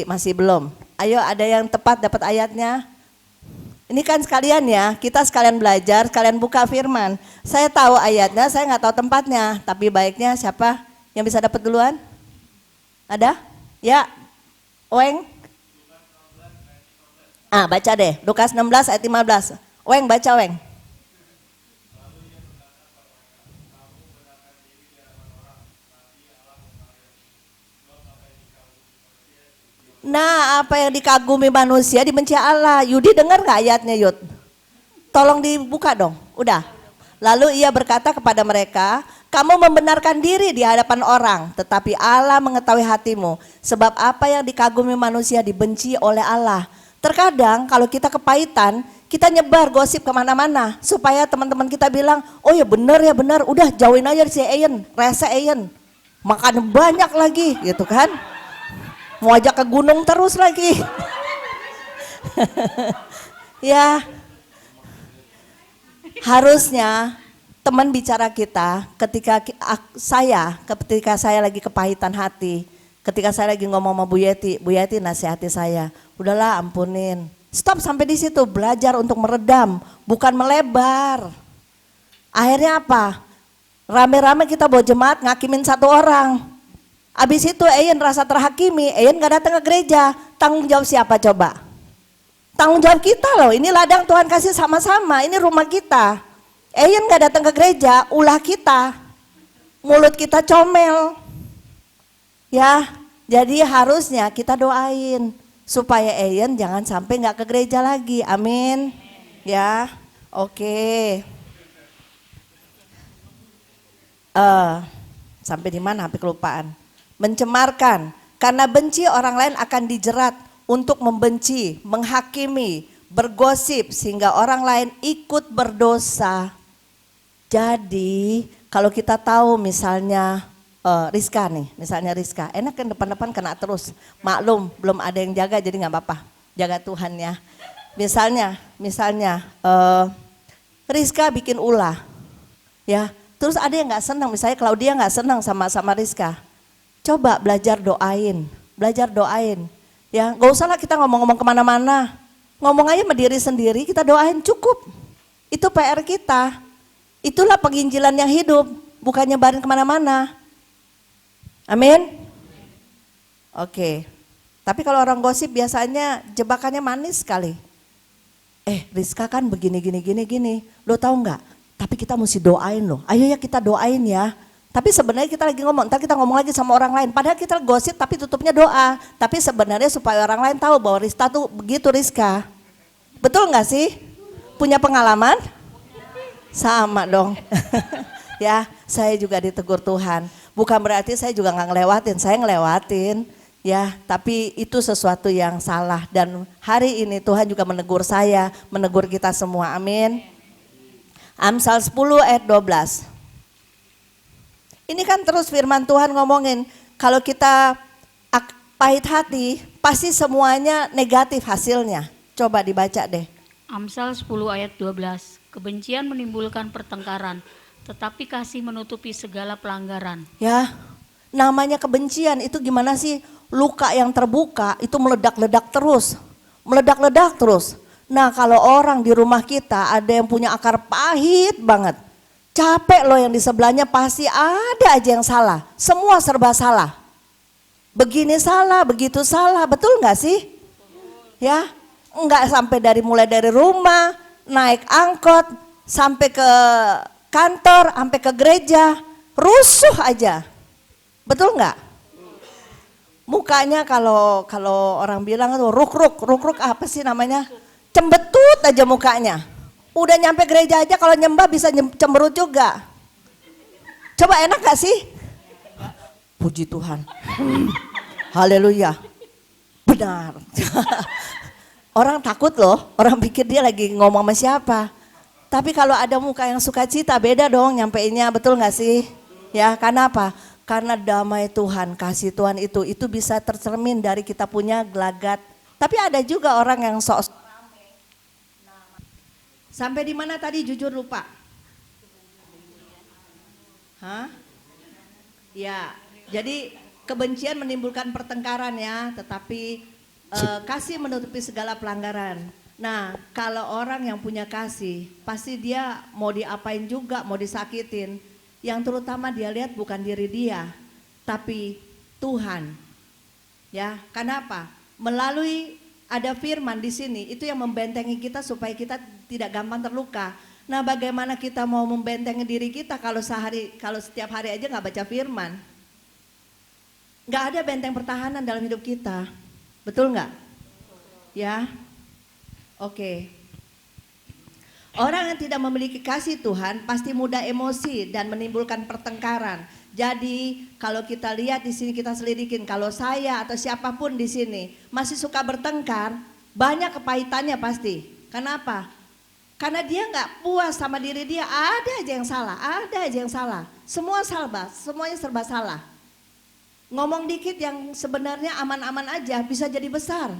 Masih belum. Ayo ada yang tepat dapat ayatnya. Ini kan sekalian ya, kita sekalian belajar, sekalian buka firman. Saya tahu ayatnya, saya nggak tahu tempatnya. Tapi baiknya siapa yang bisa dapat duluan? Ada? Ya, Oeng. Baca deh, Lukas 16 ayat 15. Oeng baca Oeng. Nah, apa yang dikagumi manusia dibenci Allah. Yudi dengar nggak ayatnya Yud? Tolong dibuka dong. Udah. Lalu ia berkata kepada mereka, kamu membenarkan diri di hadapan orang, tetapi Allah mengetahui hatimu. Sebab apa yang dikagumi manusia dibenci oleh Allah. Terkadang kalau kita kepahitan, kita nyebar gosip kemana-mana. Supaya teman-teman kita bilang, oh ya benar, udah jauhin aja si Ian, rese Ian. Makan banyak lagi gitu kan. Mau ajak ke gunung terus lagi. Ya, harusnya teman bicara kita ketika saya lagi kepahitan hati, ketika saya lagi ngomong sama Bu Yeti nasihati saya, udahlah ampunin. Stop sampai di situ, belajar untuk meredam, bukan melebar. Akhirnya apa? Rame-rame kita bawa jemaat ngakimin satu orang. Abis itu Ian rasa terhakimi, Ian gak datang ke gereja. Tanggung jawab siapa coba? Tanggung jawab kita loh, ini ladang Tuhan kasih sama-sama, ini rumah kita. Ian gak datang ke gereja, ulah kita. Mulut kita comel. Ya, jadi harusnya kita doain supaya Ian jangan sampai gak ke gereja lagi, amin. Ya, oke. Sampai di mana? Sampai kelupaan. Mencemarkan, karena benci orang lain akan dijerat untuk membenci, menghakimi, bergosip sehingga orang lain ikut berdosa. Jadi kalau kita tahu misalnya Rizka nih, enak kan depan-depan kena terus, maklum belum ada yang jaga jadi nggak apa-apa, jaga Tuhan ya. Misalnya Rizka bikin ulah, ya, terus ada yang nggak senang, misalnya Claudia nggak senang sama Rizka. Coba belajar doain, ya gak usahlah kita ngomong-ngomong kemana-mana, ngomong aja sama diri sendiri, kita doain cukup, itu PR kita, itulah penginjilan yang hidup, bukan nyebarin kemana-mana. Amin. Oke. Tapi kalau orang gosip biasanya jebakannya manis sekali. Rizka kan begini gini. Lo tahu nggak? Tapi kita mesti doain loh. Ayo ya kita doain ya. Tapi sebenarnya kita lagi ngomong, ntar kita ngomong lagi sama orang lain. Padahal kita gosip tapi tutupnya doa. Tapi sebenarnya supaya orang lain tahu bahwa Rizka tuh begitu Rizka. Betul nggak sih? Punya pengalaman? Sama dong. Ya, saya juga ditegur Tuhan. Bukan berarti saya juga nggak ngelewatin, saya ngelewatin. Ya, tapi itu sesuatu yang salah. Dan hari ini Tuhan juga menegur saya, menegur kita semua. Amin. Amsal 10 ayat 12. Ini kan terus firman Tuhan ngomongin, kalau kita pahit hati, pasti semuanya negatif hasilnya. Coba dibaca deh. Amsal 10 ayat 12. Kebencian menimbulkan pertengkaran, tetapi kasih menutupi segala pelanggaran. Ya, namanya kebencian itu gimana sih? Luka yang terbuka itu meledak-ledak terus. Meledak-ledak terus. Nah kalau orang di rumah kita ada yang punya akar pahit banget. Capek loh yang di sebelahnya pasti ada aja yang salah. Semua serba salah. Begini salah, begitu salah, betul gak sih? Ya, enggak sampai mulai dari rumah, naik angkot, sampai ke kantor, sampai ke gereja, rusuh aja. Betul nggak? Mukanya kalau orang bilang tuh ruk-ruk apa sih namanya? Cembetut aja mukanya. Udah nyampe gereja aja kalau nyembah bisa cemberut juga. Coba enak gak sih? Puji Tuhan. Haleluya. Benar. Orang takut loh, orang pikir dia lagi ngomong sama siapa. Tapi kalau ada muka yang sukacita beda dong nyampeinnya, betul gak sih? Ya, karena apa? Karena damai Tuhan, kasih Tuhan itu bisa tercermin dari kita punya gelagat. Tapi ada juga orang yang sok. Sampai di mana tadi jujur lupa? Hah? Ya, jadi kebencian menimbulkan pertengkaran ya, tetapi kasih menutupi segala pelanggaran. Nah, kalau orang yang punya kasih, pasti dia mau diapain juga, mau disakitin. Yang terutama dia lihat bukan diri dia, tapi Tuhan. Ya, kenapa? Melalui ada firman di sini, itu yang membentengi kita supaya kita tidak gampang terluka. Nah, bagaimana kita mau membentengi diri kita kalau setiap hari aja nggak baca firman? Nggak ada benteng pertahanan dalam hidup kita, betul nggak? Ya, oke. Orang yang tidak memiliki kasih Tuhan pasti mudah emosi dan menimbulkan pertengkaran. Jadi kalau kita lihat di sini kita selidikin, kalau saya atau siapapun di sini masih suka bertengkar, banyak kepahitannya pasti. Kenapa? Karena dia nggak puas sama diri dia, ada aja yang salah, ada aja yang salah. Semuanya serba salah. Ngomong dikit yang sebenarnya aman-aman aja bisa jadi besar.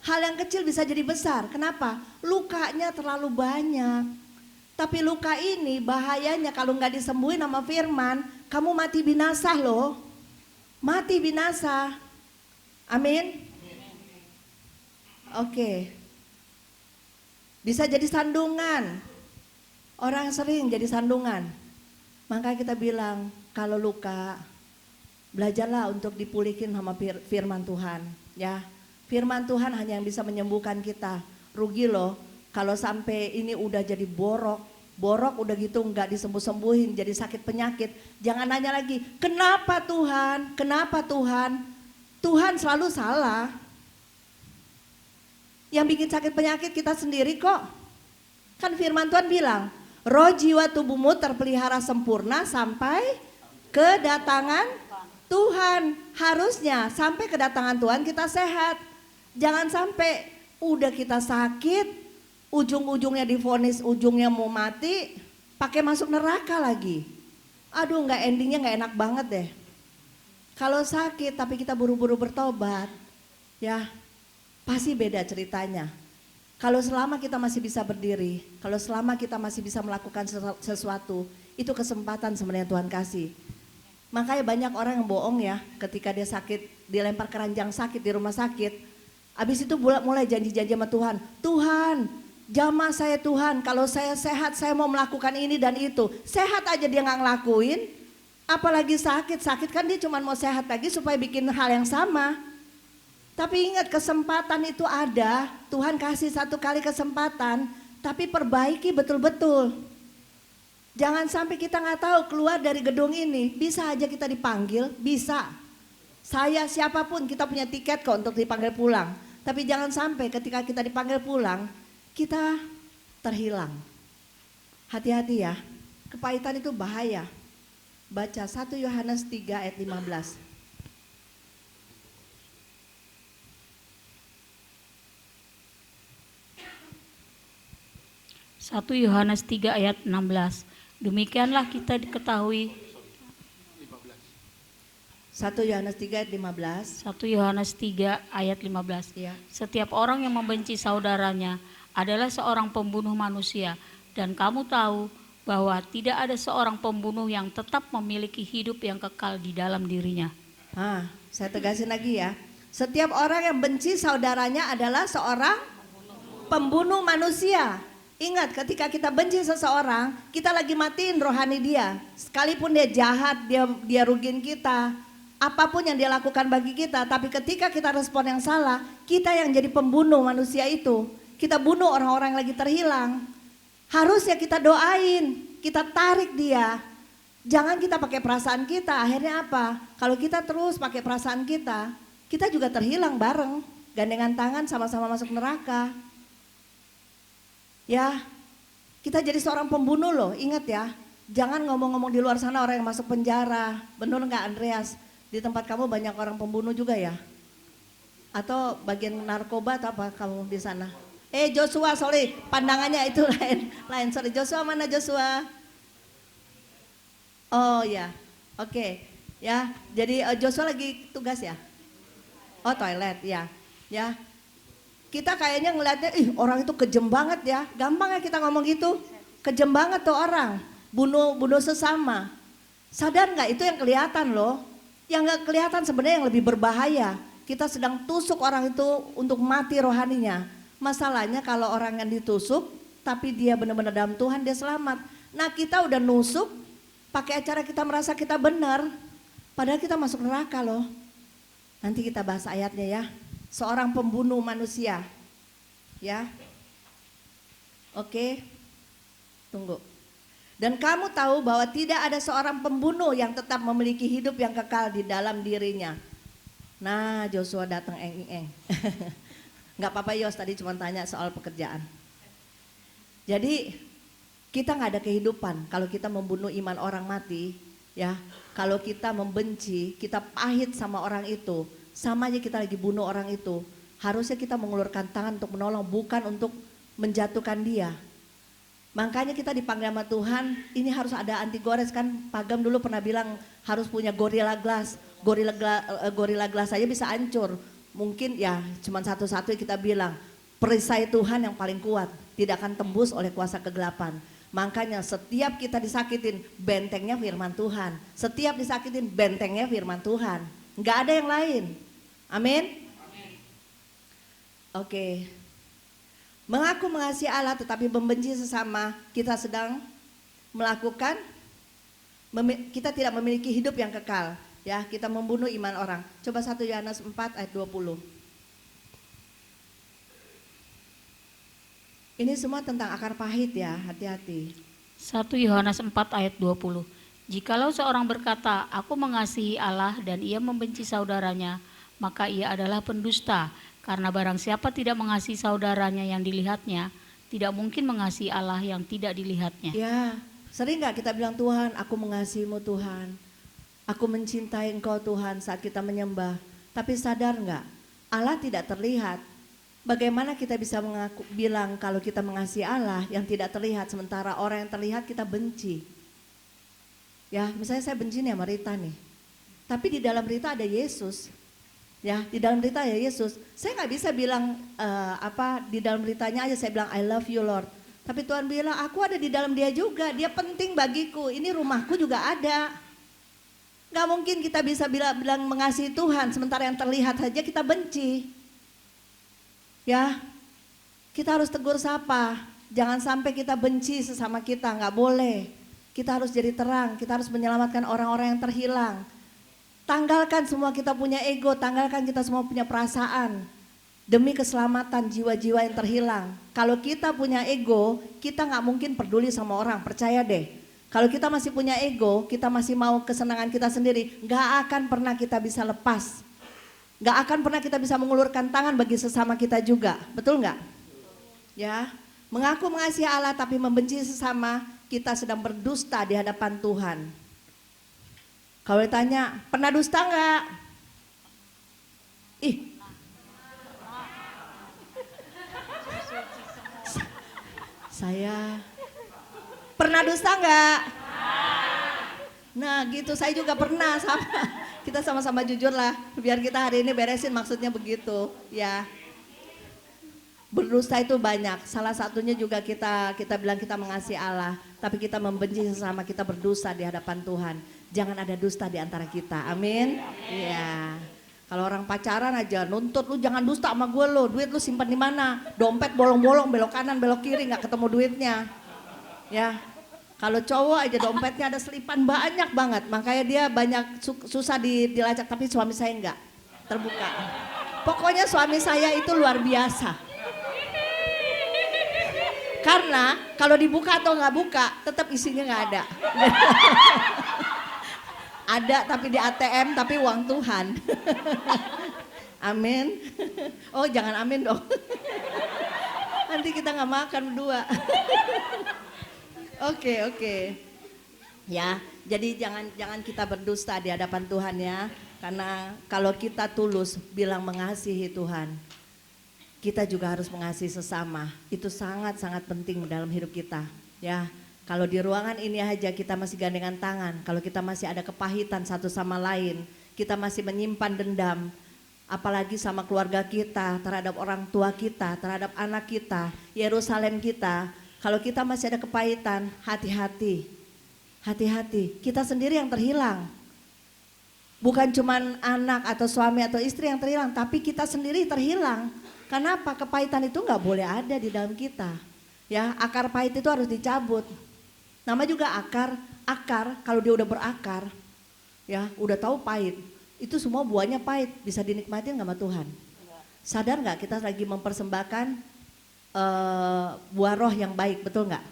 Hal yang kecil bisa jadi besar. Kenapa? Lukanya terlalu banyak. Tapi luka ini bahayanya kalau nggak disembuhin sama firman, kamu mati binasa loh. Mati binasa. Amin. Oke. Bisa jadi sandungan. Orang sering jadi sandungan. Makanya kita bilang kalau luka, belajarlah untuk dipulihin sama firman Tuhan. Ya, firman Tuhan hanya yang bisa menyembuhkan kita. Rugi loh kalau sampai ini udah jadi borok udah gitu nggak disembuh-sembuhin, jadi sakit penyakit. Jangan nanya lagi, kenapa Tuhan? Kenapa Tuhan? Tuhan selalu salah. Yang bikin sakit penyakit kita sendiri kok. Kan firman Tuhan bilang, roh jiwa tubuhmu terpelihara sempurna sampai kedatangan Tuhan. Harusnya sampai kedatangan Tuhan kita sehat. Jangan sampai udah kita sakit, ujung-ujungnya divonis, ujungnya mau mati, pakai masuk neraka lagi. Aduh, nggak endingnya nggak enak banget deh. Kalau sakit tapi kita buru-buru bertobat, ya pasti beda ceritanya. Kalau selama kita masih bisa berdiri, kalau selama kita masih bisa melakukan sesuatu, itu kesempatan sebenarnya Tuhan kasih. Makanya banyak orang yang bohong ya, ketika dia sakit, dilempar keranjang sakit di rumah sakit. Habis itu mulai janji-janji sama Tuhan. Tuhan, jamah saya Tuhan, kalau saya sehat saya mau melakukan ini dan itu. Sehat aja dia nggak ngelakuin. Apalagi sakit kan dia cuma mau sehat lagi supaya bikin hal yang sama. Tapi ingat, kesempatan itu ada, Tuhan kasih satu kali kesempatan, tapi perbaiki betul-betul. Jangan sampai kita nggak tahu keluar dari gedung ini, bisa aja kita dipanggil, bisa. Saya siapapun kita punya tiket kok untuk dipanggil pulang. Tapi jangan sampai ketika kita dipanggil pulang, kita terhilang. Hati-hati ya, kepahitan itu bahaya. Baca 1 Yohanes 3 ayat 15. 1 Yohanes 3 ayat 16. Demikianlah kita diketahui. 1 Yohanes 3 ayat 15. 1 Yohanes 3 ayat 15. Ya. Setiap orang yang membenci saudaranya adalah seorang pembunuh manusia, dan kamu tahu bahwa tidak ada seorang pembunuh yang tetap memiliki hidup yang kekal di dalam dirinya. Saya tegasin lagi ya. Setiap orang yang benci saudaranya adalah seorang pembunuh manusia. Ingat, ketika kita benci seseorang, kita lagi matiin rohani dia. Sekalipun dia jahat, dia rugiin kita, apapun yang dia lakukan bagi kita, tapi ketika kita respon yang salah, kita yang jadi pembunuh manusia itu. Kita bunuh orang-orang yang lagi terhilang. Harusnya kita doain, kita tarik dia. Jangan kita pakai perasaan kita, akhirnya apa? Kalau kita terus pakai perasaan kita juga terhilang bareng. Gandengan tangan sama-sama masuk neraka. Ya, kita jadi seorang pembunuh loh, ingat ya. Jangan ngomong-ngomong di luar sana orang yang masuk penjara. Benar nggak Andreas? Di tempat kamu banyak orang pembunuh juga ya? Atau bagian narkoba atau apa kamu di sana? Joshua, sorry, pandangannya itu lain. Sorry, Joshua mana Joshua? Oh ya, oke. Ya, jadi Joshua lagi tugas ya? Oh toilet, ya. Kita kayaknya ngeliatnya, orang itu kejem banget ya. Gampang ya kita ngomong gitu. Kejem banget tuh orang, bunuh sesama. Sadar nggak itu yang kelihatan loh. Yang nggak kelihatan sebenarnya yang lebih berbahaya. Kita sedang tusuk orang itu untuk mati rohaninya. Masalahnya kalau orang yang ditusuk, tapi dia benar-benar dalam Tuhan, dia selamat. Nah kita udah nusuk, pakai acara kita merasa kita benar, padahal kita masuk neraka loh. Nanti kita bahas ayatnya ya. Seorang pembunuh manusia, ya. Oke, tunggu. Dan kamu tahu bahwa tidak ada seorang pembunuh yang tetap memiliki hidup yang kekal di dalam dirinya. Nah, Joshua datang eng. Nggak apa-apa Yos, tadi cuma tanya soal pekerjaan. Jadi kita nggak ada kehidupan kalau kita membunuh iman orang mati, ya. Kalau kita membenci, kita pahit sama orang itu, sama aja kita lagi bunuh orang itu. Harusnya kita mengulurkan tangan untuk menolong, bukan untuk menjatuhkan dia. Makanya kita dipanggil sama Tuhan, ini harus ada anti gores kan. Pagam dulu pernah bilang harus punya Gorilla Glass. Gorilla Glass aja bisa hancur. Mungkin ya cuma satu-satu kita bilang, perisai Tuhan yang paling kuat, tidak akan tembus oleh kuasa kegelapan. Makanya setiap kita disakitin, bentengnya firman Tuhan. Setiap disakitin, bentengnya firman Tuhan. Nggak ada yang lain. Amin. Oke. Mengaku mengasihi Allah tetapi membenci sesama, kita sedang melakukan, kita tidak memiliki hidup yang kekal. Ya, kita membunuh iman orang. Coba 1 Yohanes 4 ayat 20. Ini semua tentang akar pahit ya, hati-hati. 1 Yohanes 4 ayat 20. Jikalau seorang berkata, aku mengasihi Allah dan ia membenci saudaranya, maka ia adalah pendusta. Karena barang siapa tidak mengasihi saudaranya yang dilihatnya, tidak mungkin mengasihi Allah yang tidak dilihatnya. Ya, sering gak kita bilang Tuhan, aku mengasihimu Tuhan. Aku mencintai Engkau Tuhan saat kita menyembah. Tapi sadar gak, Allah tidak terlihat. Bagaimana kita bisa bilang kalau kita mengasihi Allah yang tidak terlihat, sementara orang yang terlihat kita benci. Ya, misalnya saya benci nih sama Rita nih. Tapi di dalam Rita ada Yesus. Ya, di dalam Rita ada Yesus. Saya nggak bisa bilang di dalam Ritanya aja saya bilang I love you Lord. Tapi Tuhan bilang aku ada di dalam dia juga. Dia penting bagiku. Ini rumahku juga ada. Gak mungkin kita bisa bilang mengasihi Tuhan sementara yang terlihat saja kita benci. Ya, kita harus tegur sapa. Jangan sampai kita benci sesama kita, nggak boleh. Kita harus jadi terang, kita harus menyelamatkan orang-orang yang terhilang. Tanggalkan semua kita punya ego, tanggalkan kita semua punya perasaan. Demi keselamatan jiwa-jiwa yang terhilang. Kalau kita punya ego, kita gak mungkin peduli sama orang, percaya deh. Kalau kita masih punya ego, kita masih mau kesenangan kita sendiri, gak akan pernah kita bisa lepas. Gak akan pernah kita bisa mengulurkan tangan bagi sesama kita juga, betul gak? Ya, mengaku mengasihi Allah tapi membenci sesama, kita sedang berdusta di hadapan Tuhan. Kalau ditanya, pernah dusta enggak? Ih. Saya pernah dusta enggak? Nah gitu, saya juga pernah sama. Kita sama-sama jujur lah, biar kita hari ini beresin, maksudnya begitu ya. Berdusta itu banyak, salah satunya juga kita bilang kita mengasihi Allah, tapi kita membenci sesama, kita berdosa di hadapan Tuhan. Jangan ada dusta di antara kita, amin. Iya. Kalau orang pacaran aja nuntut, lu jangan dusta sama gue lo, duit lu simpan di mana? Dompet bolong-bolong, belok kanan, belok kiri, nggak ketemu duitnya. Ya. Kalau cowok aja dompetnya ada selipan banyak banget, makanya dia banyak susah dilacak, tapi suami saya enggak, terbuka. Pokoknya suami saya itu luar biasa. Karena kalau dibuka atau nggak buka, tetap isinya nggak ada. Ada tapi di ATM, tapi uang Tuhan. Amin. Oh jangan amin dong. Nanti kita nggak makan berdua. Oke. Ya, jadi jangan kita berdusta di hadapan Tuhan ya. Karena kalau kita tulus bilang mengasihi Tuhan, kita juga harus mengasihi sesama. Itu sangat-sangat penting dalam hidup kita. Ya, kalau di ruangan ini aja kita masih gandengan tangan, kalau kita masih ada kepahitan satu sama lain, kita masih menyimpan dendam, apalagi sama keluarga kita, terhadap orang tua kita, terhadap anak kita, Yerusalem kita. Kalau kita masih ada kepahitan, hati-hati. Hati-hati, kita sendiri yang terhilang. Bukan cuman anak atau suami atau istri yang terhilang, tapi kita sendiri terhilang. Kenapa? Kepahitan itu nggak boleh ada di dalam kita. Ya, akar pahit itu harus dicabut. Nama juga akar kalau dia udah berakar, ya udah tahu pahit. Itu semua buahnya pahit, bisa dinikmatin nggak sama Tuhan? Sadar nggak kita lagi mempersembahkan buah roh yang baik, betul nggak?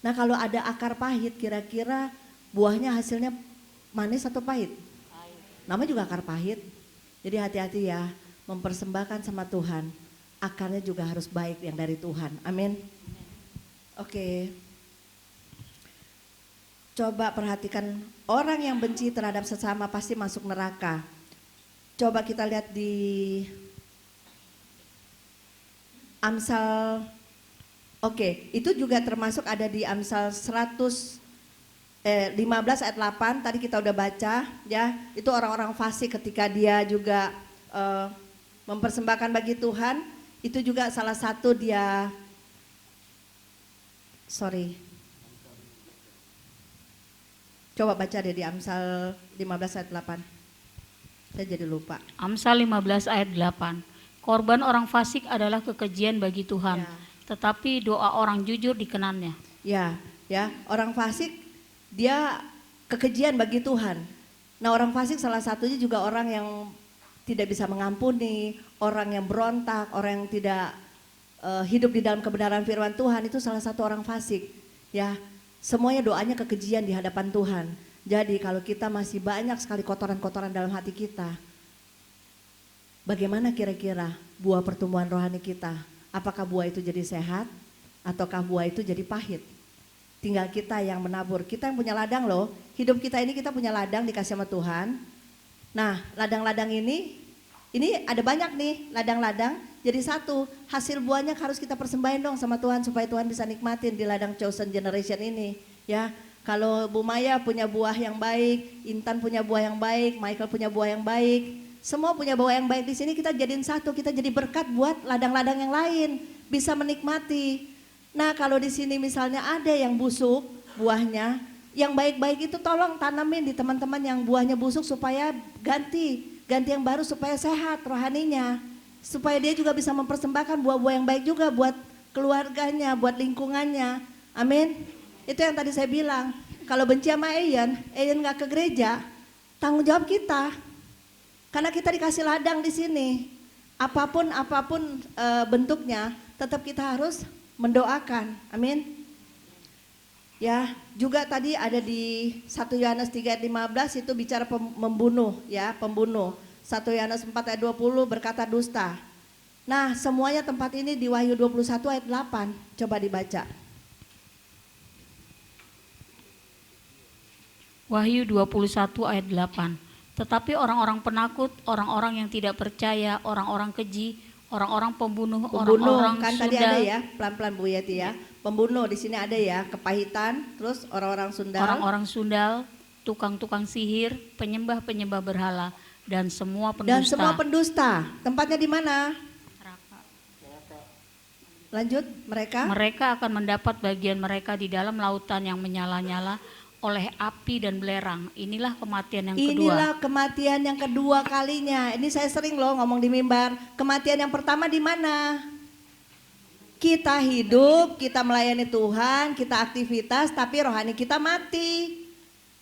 Nah kalau ada akar pahit, kira-kira buahnya hasilnya manis atau pahit? Nama juga akar pahit. Jadi hati-hati ya, mempersembahkan sama Tuhan. Akarnya juga harus baik yang dari Tuhan. Amin. Oke. Coba perhatikan, orang yang benci terhadap sesama pasti masuk neraka. Coba kita lihat di Amsal. Oke, itu juga termasuk ada di Amsal 15 ayat 8, tadi kita udah baca ya. Itu orang-orang fasik ketika dia juga mempersembahkan bagi Tuhan. Itu juga salah satu dia, coba baca deh di Amsal 15 ayat 8. Saya jadi lupa. Amsal 15 ayat 8. Korban orang fasik adalah kekejian bagi Tuhan, Ya. tetapi doa orang jujur dikenannya. Ya, orang fasik dia kekejian bagi Tuhan. Nah, orang fasik salah satunya juga orang yang tidak bisa mengampuni, orang yang berontak, orang yang tidak hidup di dalam kebenaran firman Tuhan, itu salah satu orang fasik. Ya, semuanya doanya kekejian di hadapan Tuhan. Jadi kalau kita masih banyak sekali kotoran-kotoran dalam hati kita, bagaimana kira-kira buah pertumbuhan rohani kita? Apakah buah itu jadi sehat ataukah buah itu jadi pahit? Tinggal kita yang menabur. Kita yang punya ladang loh. Hidup kita ini kita punya ladang dikasih sama Tuhan. Nah, ladang-ladang ini ada banyak nih ladang-ladang. Jadi satu, hasil buahnya harus kita persembahin dong sama Tuhan supaya Tuhan bisa nikmatin di ladang chosen generation ini. Ya, kalau Bu Maya punya buah yang baik, Intan punya buah yang baik, Michael punya buah yang baik, semua punya buah yang baik di sini, kita jadiin satu, kita jadi berkat buat ladang-ladang yang lain, bisa menikmati. Nah, kalau di sini misalnya ada yang busuk buahnya, yang baik-baik itu tolong tanamin di teman-teman yang buahnya busuk supaya ganti yang baru supaya sehat rohaninya. Supaya dia juga bisa mempersembahkan buah-buah yang baik juga buat keluarganya, buat lingkungannya. Amin. Itu yang tadi saya bilang, kalau benci sama Ian nggak ke gereja, tanggung jawab kita. Karena kita dikasih ladang di sini. Apapun bentuknya, tetap kita harus mendoakan. Amin. Ya, juga tadi ada di 1 Yohanes 3 ayat 15 itu bicara membunuh ya, pembunuh. 1 Yohanes 4 ayat 20 berkata dusta. Nah, semuanya tempat ini di Wahyu 21 ayat 8. Coba dibaca. Wahyu 21 ayat 8. Tetapi orang-orang penakut, orang-orang yang tidak percaya, orang-orang keji, orang-orang pembunuh, orang-orang kan sundal. tadi ada ya, pelan-pelan Bu Yati ya. Pembunuh di sini ada ya, kepahitan, terus orang-orang sundal. Orang-orang sundal, tukang-tukang sihir, penyembah-penyembah berhala, dan semua pendusta. Dan semua pendusta. Tempatnya di mana? Lanjut, mereka? Mereka akan mendapat bagian mereka di dalam lautan yang menyala-nyala oleh api dan belerang. Inilah kematian yang kedua. Inilah kematian yang kedua kalinya. Ini saya sering loh ngomong di mimbar. Kematian yang pertama di mana? Kita hidup, kita melayani Tuhan, kita aktivitas, tapi rohani kita mati.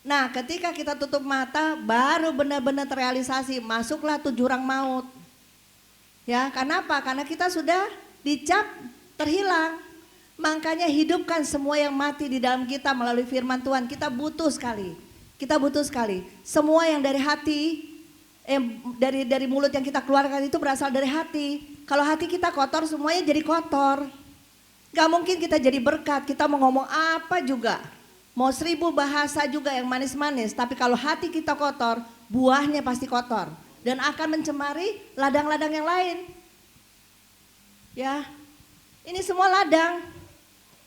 Nah, ketika kita tutup mata, baru benar-benar terrealisasi, masuklah tuh jurang maut. Ya, kenapa? Karena kita sudah dicap terhilang. Makanya hidupkan semua yang mati di dalam kita melalui firman Tuhan. Kita butuh sekali. Kita butuh sekali. Semua yang dari hati, dari mulut yang kita keluarkan itu berasal dari hati. Kalau hati kita kotor, semuanya jadi kotor. Gak mungkin kita jadi berkat. Kita mau ngomong apa juga. Mau 1000 bahasa juga yang manis-manis. Tapi kalau hati kita kotor, buahnya pasti kotor. Dan akan mencemari ladang-ladang yang lain. Ya, ini semua ladang.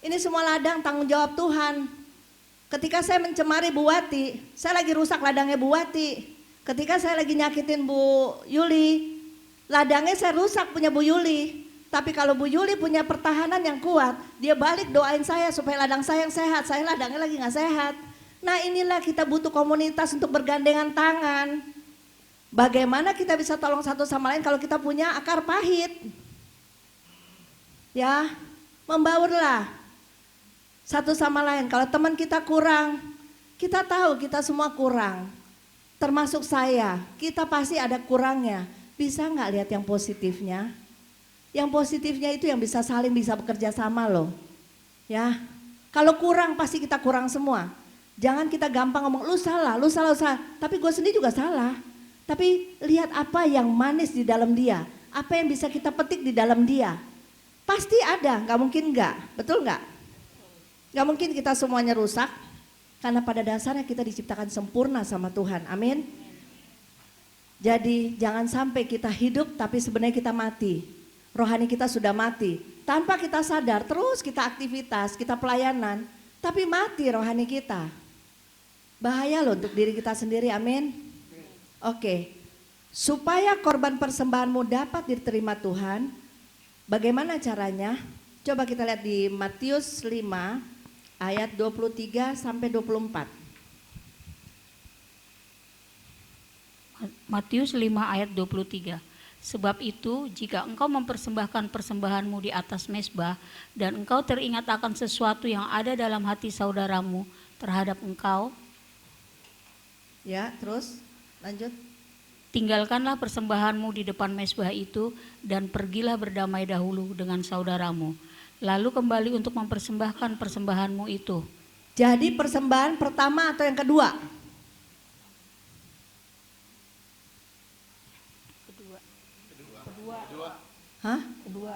Ini semua ladang tanggung jawab Tuhan. Ketika saya mencemari Bu Wati, saya lagi rusak ladangnya Bu Wati. Ketika saya lagi nyakitin Bu Yuli, ladangnya saya rusak punya Bu Yuli. Tapi kalau Bu Yuli punya pertahanan yang kuat, dia balik doain saya supaya ladang saya yang sehat. Saya ladangnya lagi gak sehat. Nah, inilah kita butuh komunitas untuk bergandengan tangan. Bagaimana kita bisa tolong satu sama lain kalau kita punya akar pahit? Ya, membaurlah satu sama lain. Kalau teman kita kurang, kita tahu kita semua kurang. Termasuk saya, kita pasti ada kurangnya. Bisa nggak lihat yang positifnya? Yang positifnya itu yang bisa saling bisa bekerja sama loh. Ya, kalau kurang pasti kita kurang semua. Jangan kita gampang ngomong lu salah. Tapi gue sendiri juga salah. Tapi lihat apa yang manis di dalam dia. Apa yang bisa kita petik di dalam dia. Pasti ada, nggak mungkin nggak. Betul nggak? Gak mungkin kita semuanya rusak, karena pada dasarnya kita diciptakan sempurna sama Tuhan, amin. Jadi jangan sampai kita hidup tapi sebenarnya kita mati. Rohani kita sudah mati, tanpa kita sadar terus kita aktivitas, kita pelayanan, tapi mati rohani kita. Bahaya loh untuk diri kita sendiri, amin. Oke, supaya korban persembahanmu dapat diterima Tuhan, bagaimana caranya? Coba kita lihat di Matius 5 ayat 23 sampai 24. Matius 5 ayat 23. Sebab itu jika engkau mempersembahkan persembahanmu di atas mezbah dan engkau teringat akan sesuatu yang ada dalam hati saudaramu terhadap engkau. Ya, terus lanjut. Tinggalkanlah persembahanmu di depan mezbah itu dan pergilah berdamai dahulu dengan saudaramu. Lalu kembali untuk mempersembahkan persembahanmu itu. Jadi persembahan pertama atau yang kedua? Kedua. Hah? Kedua.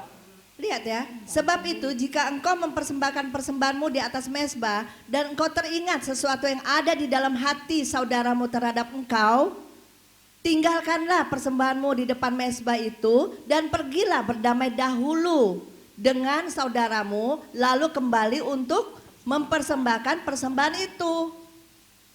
Lihat ya, sebab itu jika engkau mempersembahkan persembahanmu di atas mezbah dan engkau teringat sesuatu yang ada di dalam hati saudaramu terhadap engkau, tinggalkanlah persembahanmu di depan mezbah itu dan pergilah berdamai dahulu dengan saudaramu, lalu kembali untuk mempersembahkan persembahan itu.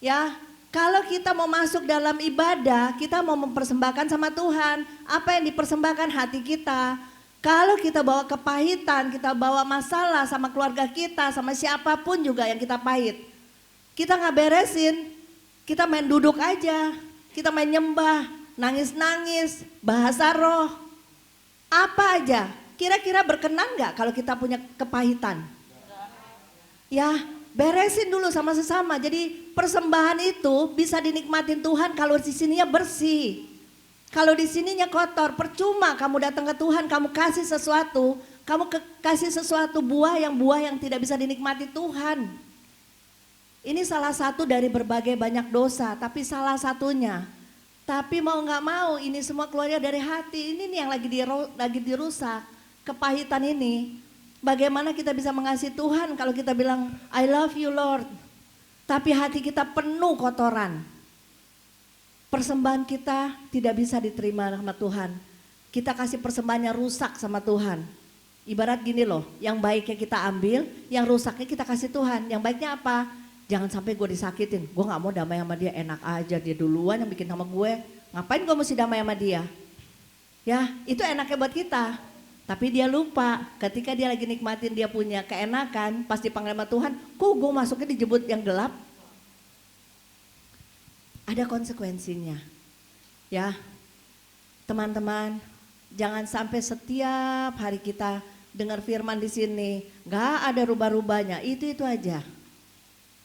Ya, kalau kita mau masuk dalam ibadah, kita mau mempersembahkan sama Tuhan. Apa yang dipersembahkan hati kita. Kalau kita bawa kepahitan, kita bawa masalah sama keluarga kita, sama siapapun juga yang kita pahit, kita nggak beresin, kita main duduk aja, kita main nyembah, nangis-nangis, bahasa roh, apa aja. Kira-kira berkenan nggak kalau kita punya kepahitan? Ya, beresin dulu sama sesama. Jadi persembahan itu bisa dinikmatin Tuhan kalau di sininya bersih. Kalau di sininya kotor, percuma kamu datang ke Tuhan, kamu kasih sesuatu, kasih sesuatu buah yang tidak bisa dinikmati Tuhan. Ini salah satu dari berbagai banyak dosa, tapi salah satunya. Tapi mau nggak mau ini semua keluarnya dari hati. Ini nih yang lagi dirusak, kepahitan ini. Bagaimana kita bisa mengasihi Tuhan kalau kita bilang I love you Lord, tapi hati kita penuh kotoran. Persembahan kita tidak bisa diterima sama Tuhan. Kita kasih persembahannya rusak sama Tuhan. Ibarat gini loh, yang baiknya kita ambil, yang rusaknya kita kasih Tuhan. Yang baiknya apa? Jangan sampai gue disakitin, gue gak mau damai sama dia, enak aja dia duluan yang bikin sama gue. Ngapain gue mesti damai sama dia? Ya itu enaknya buat kita. Tapi dia lupa ketika dia lagi nikmatin dia punya keenakan, pas dipanggil sama Tuhan, kok gue masuknya dijebut yang gelap? Ada konsekuensinya. Ya teman-teman, jangan sampai setiap hari kita dengar firman di sini, gak ada rubah-rubahnya, itu aja.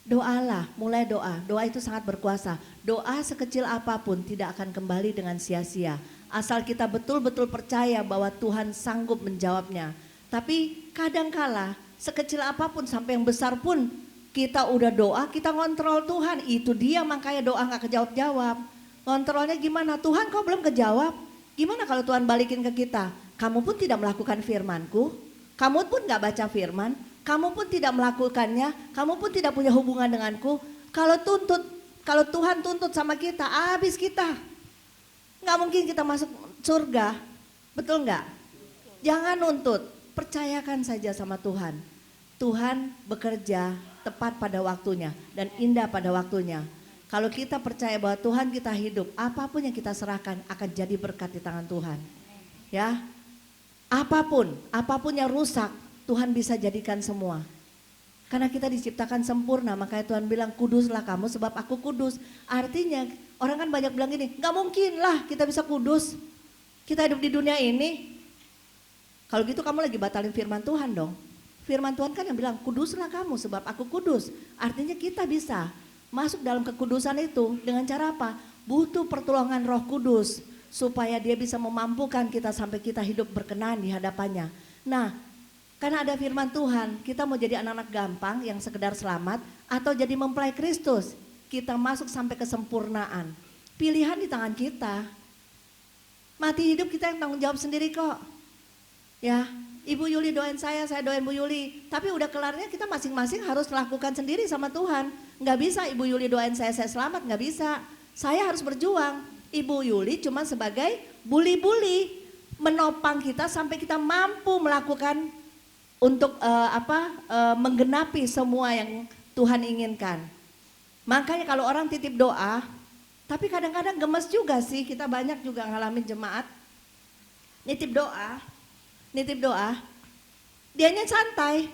Doalah, mulai doa. Doa itu sangat berkuasa. Doa sekecil apapun tidak akan kembali dengan sia-sia. Asal kita betul-betul percaya bahwa Tuhan sanggup menjawabnya. Tapi kadangkala sekecil apapun sampai yang besar pun kita udah doa, kita ngontrol Tuhan. Itu dia makanya doa gak kejawab-jawab. Ngontrolnya gimana? Tuhan kok belum kejawab? Gimana kalau Tuhan balikin ke kita? Kamu pun tidak melakukan firman-Ku. Kamu pun gak baca firman. Kamu pun tidak melakukannya, kamu pun tidak punya hubungan denganku. Kalau Tuhan tuntut sama kita, habis kita. Nggak mungkin kita masuk surga, betul nggak? Jangan nuntut, percayakan saja sama Tuhan. Tuhan bekerja tepat pada waktunya dan indah pada waktunya. Kalau kita percaya bahwa Tuhan kita hidup, apapun yang kita serahkan akan jadi berkat di tangan Tuhan. Ya, apapun yang rusak, Tuhan bisa jadikan semua. Karena kita diciptakan sempurna, makanya Tuhan bilang kuduslah kamu sebab aku kudus. Artinya orang kan banyak bilang gini, gak mungkin lah kita bisa kudus. Kita hidup di dunia ini. Kalau gitu kamu lagi batalin firman Tuhan dong. Firman Tuhan kan yang bilang kuduslah kamu sebab aku kudus. Artinya kita bisa masuk dalam kekudusan itu dengan cara apa? Butuh pertolongan Roh Kudus supaya dia bisa memampukan kita sampai kita hidup berkenan di hadapannya. Nah, karena ada firman Tuhan, kita mau jadi anak-anak gampang yang sekedar selamat atau jadi mempelai Kristus. Kita masuk sampai kesempurnaan. Pilihan di tangan kita. Mati hidup kita yang tanggung jawab sendiri kok. Ya, Ibu Yuli doain saya doain Bu Yuli. Tapi udah kelarnya kita masing-masing harus lakukan sendiri sama Tuhan. Nggak bisa Ibu Yuli doain saya selamat, nggak bisa. Saya harus berjuang. Ibu Yuli cuma sebagai buli-buli. Menopang kita sampai kita mampu melakukan untuk menggenapi semua yang Tuhan inginkan. Makanya kalau orang titip doa, tapi kadang-kadang gemes juga sih, kita banyak juga ngalamin jemaat nitip doa, dianya santai.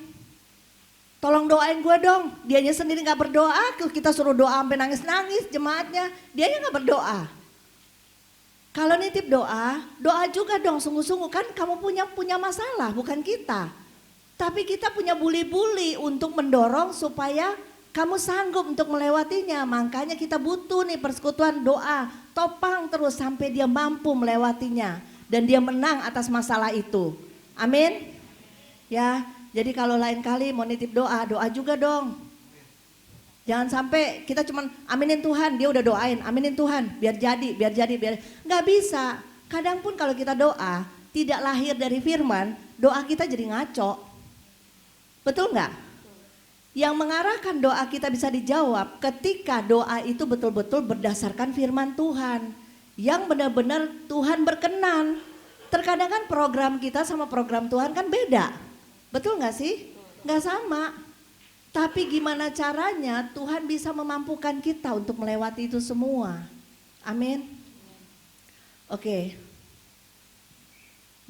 Tolong doain gue dong, dianya sendiri gak berdoa, kita suruh doa sampai nangis-nangis jemaatnya, dianya gak berdoa. Kalau nitip doa juga dong sungguh-sungguh, kan kamu punya masalah, bukan kita. Tapi kita punya buli-buli untuk mendorong supaya kamu sanggup untuk melewatinya. Makanya kita butuh nih persekutuan doa. Topang terus sampai dia mampu melewatinya. Dan dia menang atas masalah itu. Amin. Ya, jadi kalau lain kali mau nitip doa juga dong. Jangan sampai kita cuman aminin Tuhan, dia udah doain. Aminin Tuhan, biar jadi. Nggak bisa. Kadang pun kalau kita doa tidak lahir dari firman, doa kita jadi ngaco. Betul nggak? Yang mengarahkan doa kita bisa dijawab ketika doa itu betul-betul berdasarkan firman Tuhan. Yang benar-benar Tuhan berkenan. Terkadang kan program kita sama program Tuhan kan beda. Betul nggak sih? Nggak sama. Tapi gimana caranya Tuhan bisa memampukan kita untuk melewati itu semua. Amin. Oke.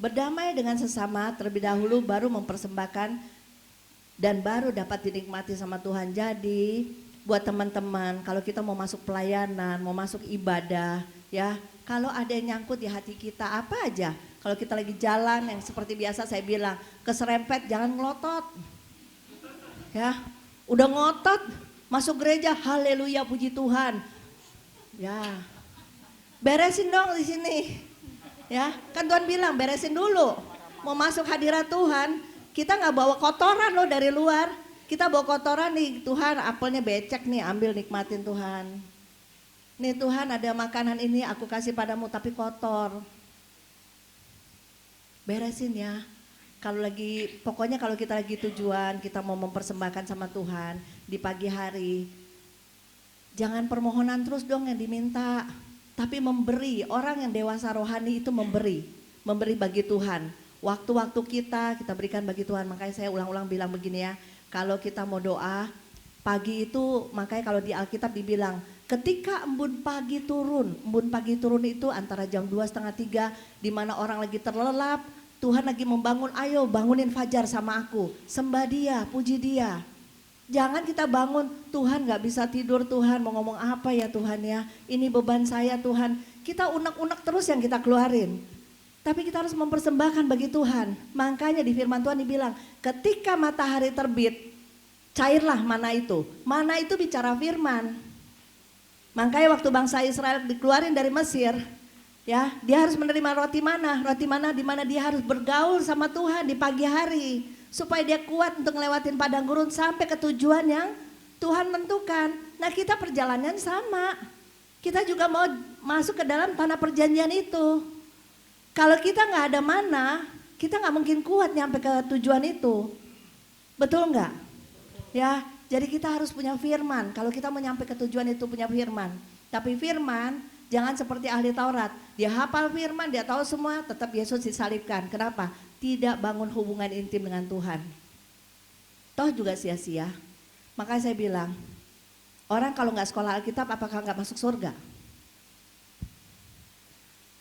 Berdamai dengan sesama terlebih dahulu baru mempersembahkan dan baru dapat dinikmati sama Tuhan. Jadi buat teman-teman kalau kita mau masuk pelayanan, mau masuk ibadah ya, kalau ada yang nyangkut di hati kita apa aja. Kalau kita lagi jalan yang seperti biasa saya bilang, keserempet jangan ngelotot. Ya, Udah ngotot masuk gereja, haleluya puji Tuhan. Ya. Beresin dong di sini. Ya, kan Tuhan bilang beresin dulu. Mau masuk hadirat Tuhan, kita nggak bawa kotoran loh dari luar. Kita bawa kotoran nih, Tuhan apelnya becek nih, ambil nikmatin Tuhan. Nih Tuhan ada makanan ini aku kasih padamu tapi kotor. Beresin ya. Pokoknya kalau kita lagi tujuan, kita mau mempersembahkan sama Tuhan di pagi hari. Jangan permohonan terus dong yang diminta. Tapi memberi, orang yang dewasa rohani itu memberi bagi Tuhan. Waktu-waktu kita berikan bagi Tuhan. Makanya saya ulang-ulang bilang begini ya, kalau kita mau doa, pagi itu makanya kalau di Alkitab dibilang, ketika embun pagi turun itu antara jam 2:30, 3, di mana orang lagi terlelap, Tuhan lagi membangun, ayo bangunin fajar sama aku, sembah dia, puji dia. Jangan kita bangun, Tuhan gak bisa tidur Tuhan, mau ngomong apa ya Tuhan ya, ini beban saya Tuhan. Kita unek-unek terus yang kita keluarin. Tapi kita harus mempersembahkan bagi Tuhan. Makanya di firman Tuhan dibilang, ketika matahari terbit, cairlah mana itu. Mana itu bicara firman. Makanya waktu bangsa Israel dikeluarin dari Mesir, ya, dia harus menerima roti mana di mana dia harus bergaul sama Tuhan di pagi hari supaya dia kuat untuk ngelewatin padang gurun sampai ke tujuan yang Tuhan tentukan. Nah, kita perjalanan sama. Kita juga mau masuk ke dalam tanah perjanjian itu. Kalau kita nggak ada mana, kita nggak mungkin kuat nyampe ke tujuan itu. Betul nggak? Ya, jadi kita harus punya firman. Kalau kita mau nyampe ke tujuan itu punya firman. Tapi firman jangan seperti ahli Taurat. Dia hafal firman, dia tahu semua, tetap Yesus disalibkan. Kenapa? Tidak bangun hubungan intim dengan Tuhan. Toh juga sia-sia. Makanya saya bilang, orang kalau nggak sekolah Alkitab apakah nggak masuk surga?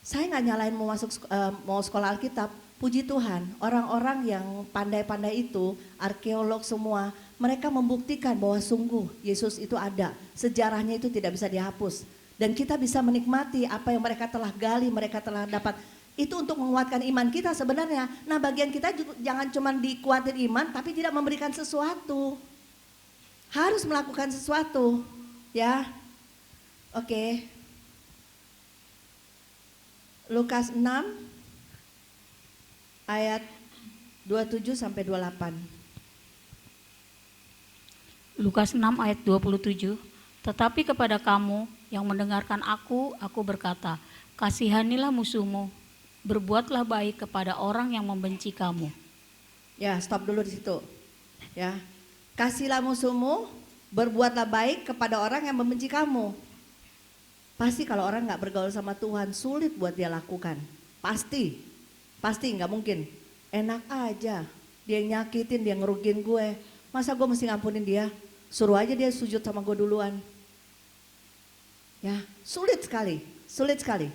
Saya nggak nyalain mau sekolah Alkitab. Puji Tuhan, orang-orang yang pandai-pandai itu, arkeolog semua, mereka membuktikan bahwa sungguh Yesus itu ada. Sejarahnya itu tidak bisa dihapus. Dan kita bisa menikmati apa yang mereka telah gali, mereka telah dapat. Itu untuk menguatkan iman kita sebenarnya. Nah, bagian kita juga, jangan cuma dikuatin iman, tapi tidak memberikan sesuatu. Harus melakukan sesuatu. Ya, oke. Lukas 6 ayat 27 sampai 28. Lukas 6 ayat 27. Tetapi kepada kamu yang mendengarkan aku berkata, kasihanilah musuhmu, berbuatlah baik kepada orang yang membenci kamu. Ya, stop dulu di situ. Ya, kasihlah musuhmu, berbuatlah baik kepada orang yang membenci kamu. Pasti kalau orang nggak bergaul sama Tuhan sulit buat dia lakukan. Pasti nggak mungkin. Enak aja, dia yang nyakitin, dia ngerugiin gue. Masa gue mesti ngampunin dia? Suruh aja dia sujud sama gue duluan. Ya, sulit sekali.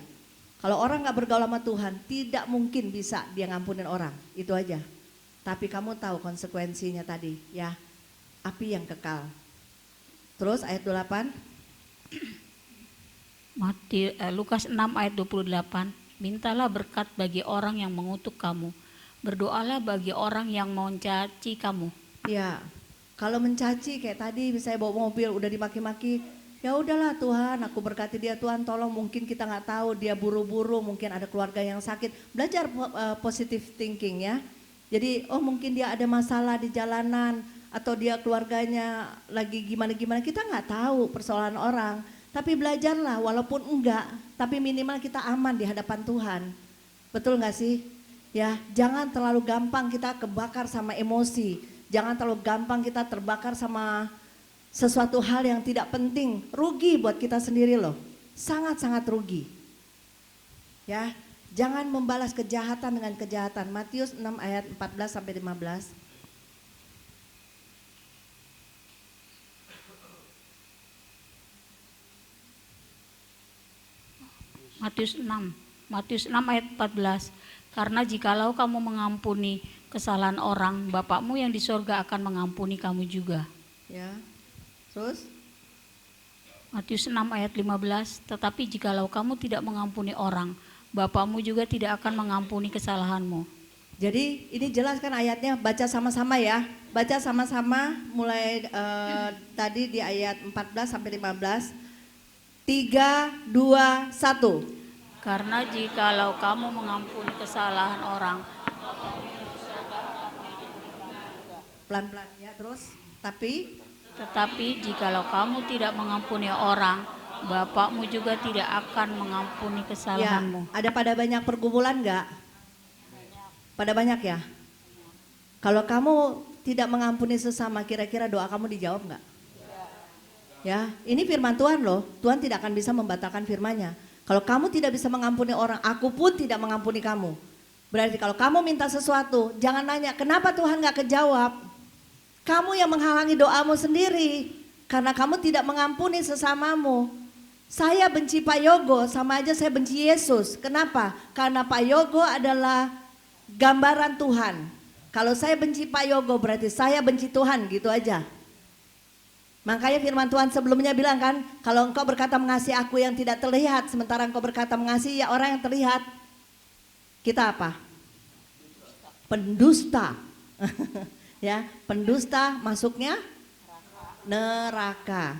Kalau orang nggak bergaul sama Tuhan, tidak mungkin bisa dia ngampunin orang. Itu aja. Tapi kamu tahu konsekuensinya tadi, ya, api yang kekal. Terus ayat 28. Lukas 6 ayat 28. Mintalah berkat bagi orang yang mengutuk kamu. Berdoalah bagi orang yang mencaci kamu. Ya, kalau mencaci kayak tadi misalnya bawa mobil udah dimaki-maki, ya udahlah Tuhan, aku berkati dia Tuhan, tolong, mungkin kita nggak tahu dia buru-buru, mungkin ada keluarga yang sakit. Belajar positive thinking ya. Jadi mungkin dia ada masalah di jalanan atau dia keluarganya lagi gimana-gimana, kita nggak tahu persoalan orang. Tapi belajarlah walaupun enggak, tapi minimal kita aman di hadapan Tuhan. Betul nggak sih? Ya, jangan terlalu gampang kita kebakar sama emosi. Jangan terlalu gampang kita terbakar sama sesuatu hal yang tidak penting. Rugi buat kita sendiri loh. Sangat-sangat rugi. Ya, jangan membalas kejahatan dengan kejahatan. Matius 6 ayat 14 sampai 15. Matius 6 ayat 14. Karena jikalau kamu mengampuni kesalahan orang, Bapakmu yang di sorga akan mengampuni kamu juga. Ya. Terus? Matius 6 ayat 15. Tetapi jikalau kamu tidak mengampuni orang, Bapakmu juga tidak akan mengampuni kesalahanmu. Jadi ini jelas kan ayatnya, baca sama-sama ya. Baca sama-sama mulai tadi di ayat 14 sampai 15. 3, 2, 1. Karena jikalau kamu mengampuni kesalahan orang, Pelan-pelan ya terus. tetapi jikalau kamu tidak mengampuni orang, Bapakmu juga tidak akan mengampuni Ya, kesalahanmu. ada pada banyak pergumulan enggak? Pada banyak ya? Kalau kamu tidak mengampuni sesama, kira-kira doa kamu dijawab enggak? Ya, ini firman Tuhan loh. Tuhan tidak akan bisa membatalkan firman-Nya. Kalau kamu tidak bisa mengampuni orang, aku pun tidak mengampuni kamu. Berarti kalau kamu minta sesuatu, jangan nanya, kenapa Tuhan gak kejawab? Kamu yang menghalangi doamu sendiri. Karena kamu tidak mengampuni sesamamu. Saya benci Pak Yogo, sama aja saya benci Yesus. Kenapa? Karena Pak Yogo adalah gambaran Tuhan. Kalau saya benci Pak Yogo, berarti saya benci Tuhan, gitu aja. Makanya firman Tuhan sebelumnya bilang kan, kalau engkau berkata mengasihi aku yang tidak terlihat, sementara engkau berkata mengasihi ya orang yang terlihat, kita apa? Pendusta. Ya, pendusta masuknya neraka.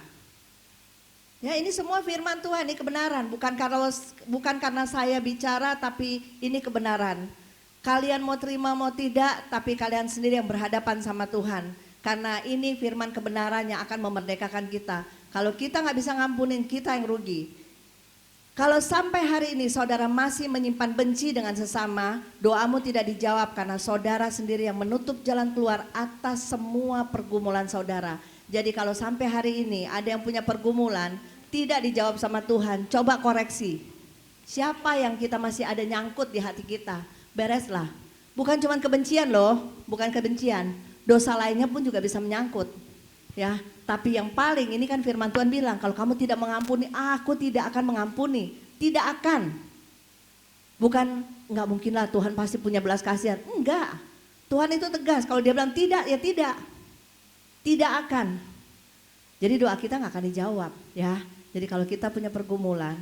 Ya, ini semua firman Tuhan, ini kebenaran, bukan karena saya bicara, tapi ini kebenaran. Kalian mau terima mau tidak, tapi kalian sendiri yang berhadapan sama Tuhan. Karena ini firman kebenaran yang akan memerdekakan kita. Kalau kita nggak bisa ngampunin, kita yang rugi. Kalau sampai hari ini saudara masih menyimpan benci dengan sesama, doamu tidak dijawab karena saudara sendiri yang menutup jalan keluar atas semua pergumulan saudara. Jadi kalau sampai hari ini ada yang punya pergumulan, tidak dijawab sama Tuhan, coba koreksi. Siapa yang kita masih ada nyangkut di hati kita, bereslah. Bukan cuma kebencian loh, bukan kebencian. Dosa lainnya pun juga bisa menyangkut. Ya, tapi yang paling ini kan firman Tuhan bilang, kalau kamu tidak mengampuni, aku tidak akan mengampuni. Tidak akan. Bukan enggak mungkin lah Tuhan pasti punya belas kasihan. Enggak. Tuhan itu tegas, kalau dia bilang tidak ya tidak. Tidak akan. Jadi doa kita enggak akan dijawab, ya. Jadi kalau kita punya pergumulan,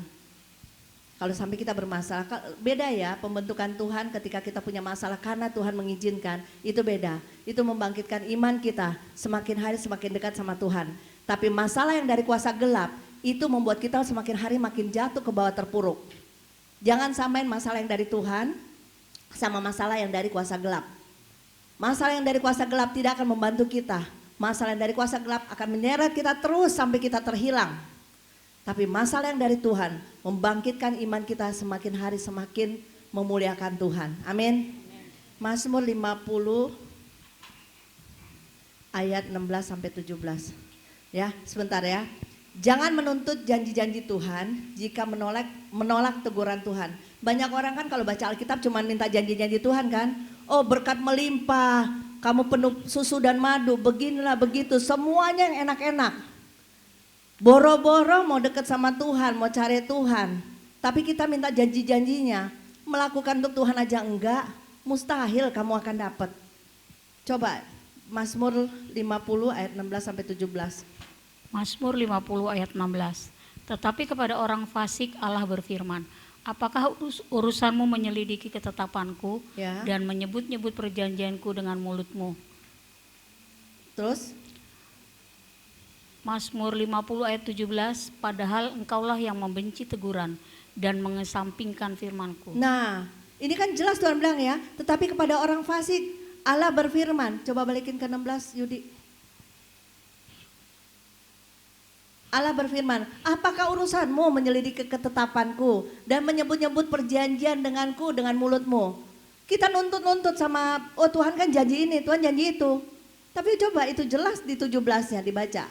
kalau sampai kita bermasalah, beda ya pembentukan Tuhan ketika kita punya masalah karena Tuhan mengizinkan, itu beda. Itu membangkitkan iman kita, semakin hari semakin dekat sama Tuhan. Tapi masalah yang dari kuasa gelap, itu membuat kita semakin hari makin jatuh ke bawah terpuruk. Jangan samain masalah yang dari Tuhan sama masalah yang dari kuasa gelap. Masalah yang dari kuasa gelap tidak akan membantu kita. Masalah yang dari kuasa gelap akan menyeret kita terus sampai kita terhilang. Tapi masalah yang dari Tuhan membangkitkan iman kita semakin hari semakin memuliakan Tuhan. Amin. Mazmur 50 ayat 16 sampai 17. Ya, sebentar ya. Jangan menuntut janji-janji Tuhan jika menolak teguran Tuhan. Banyak orang kan kalau baca Alkitab cuma minta janji-janji Tuhan kan. Oh, berkat melimpah, kamu penuh susu dan madu, beginilah begitu, semuanya yang enak-enak. Boro-boro mau deket sama Tuhan, mau cari Tuhan. Tapi kita minta janji-janjinya, melakukan untuk Tuhan aja enggak, mustahil kamu akan dapat. Coba Mazmur 50 ayat 16 sampai 17. Mazmur 50 ayat 16. Tetapi kepada orang fasik Allah berfirman, apakah urusanmu menyelidiki ketetapanku Ya. dan menyebut-nyebut perjanjianku dengan mulutmu? Terus Mazmur 50 ayat 17, padahal engkaulah yang membenci teguran dan mengesampingkan firmanku. nah, ini kan jelas Tuhan bilang ya, tetapi kepada orang fasik Allah berfirman. Coba balikin ke 16 Yudi. Allah berfirman, apakah urusanmu menyelidiki ketetapanku dan menyebut-nyebut perjanjian denganku dengan mulutmu? Kita nuntut-nuntut sama, oh Tuhan kan janji ini, Tuhan janji itu. Tapi coba itu jelas di 17-nya dibaca.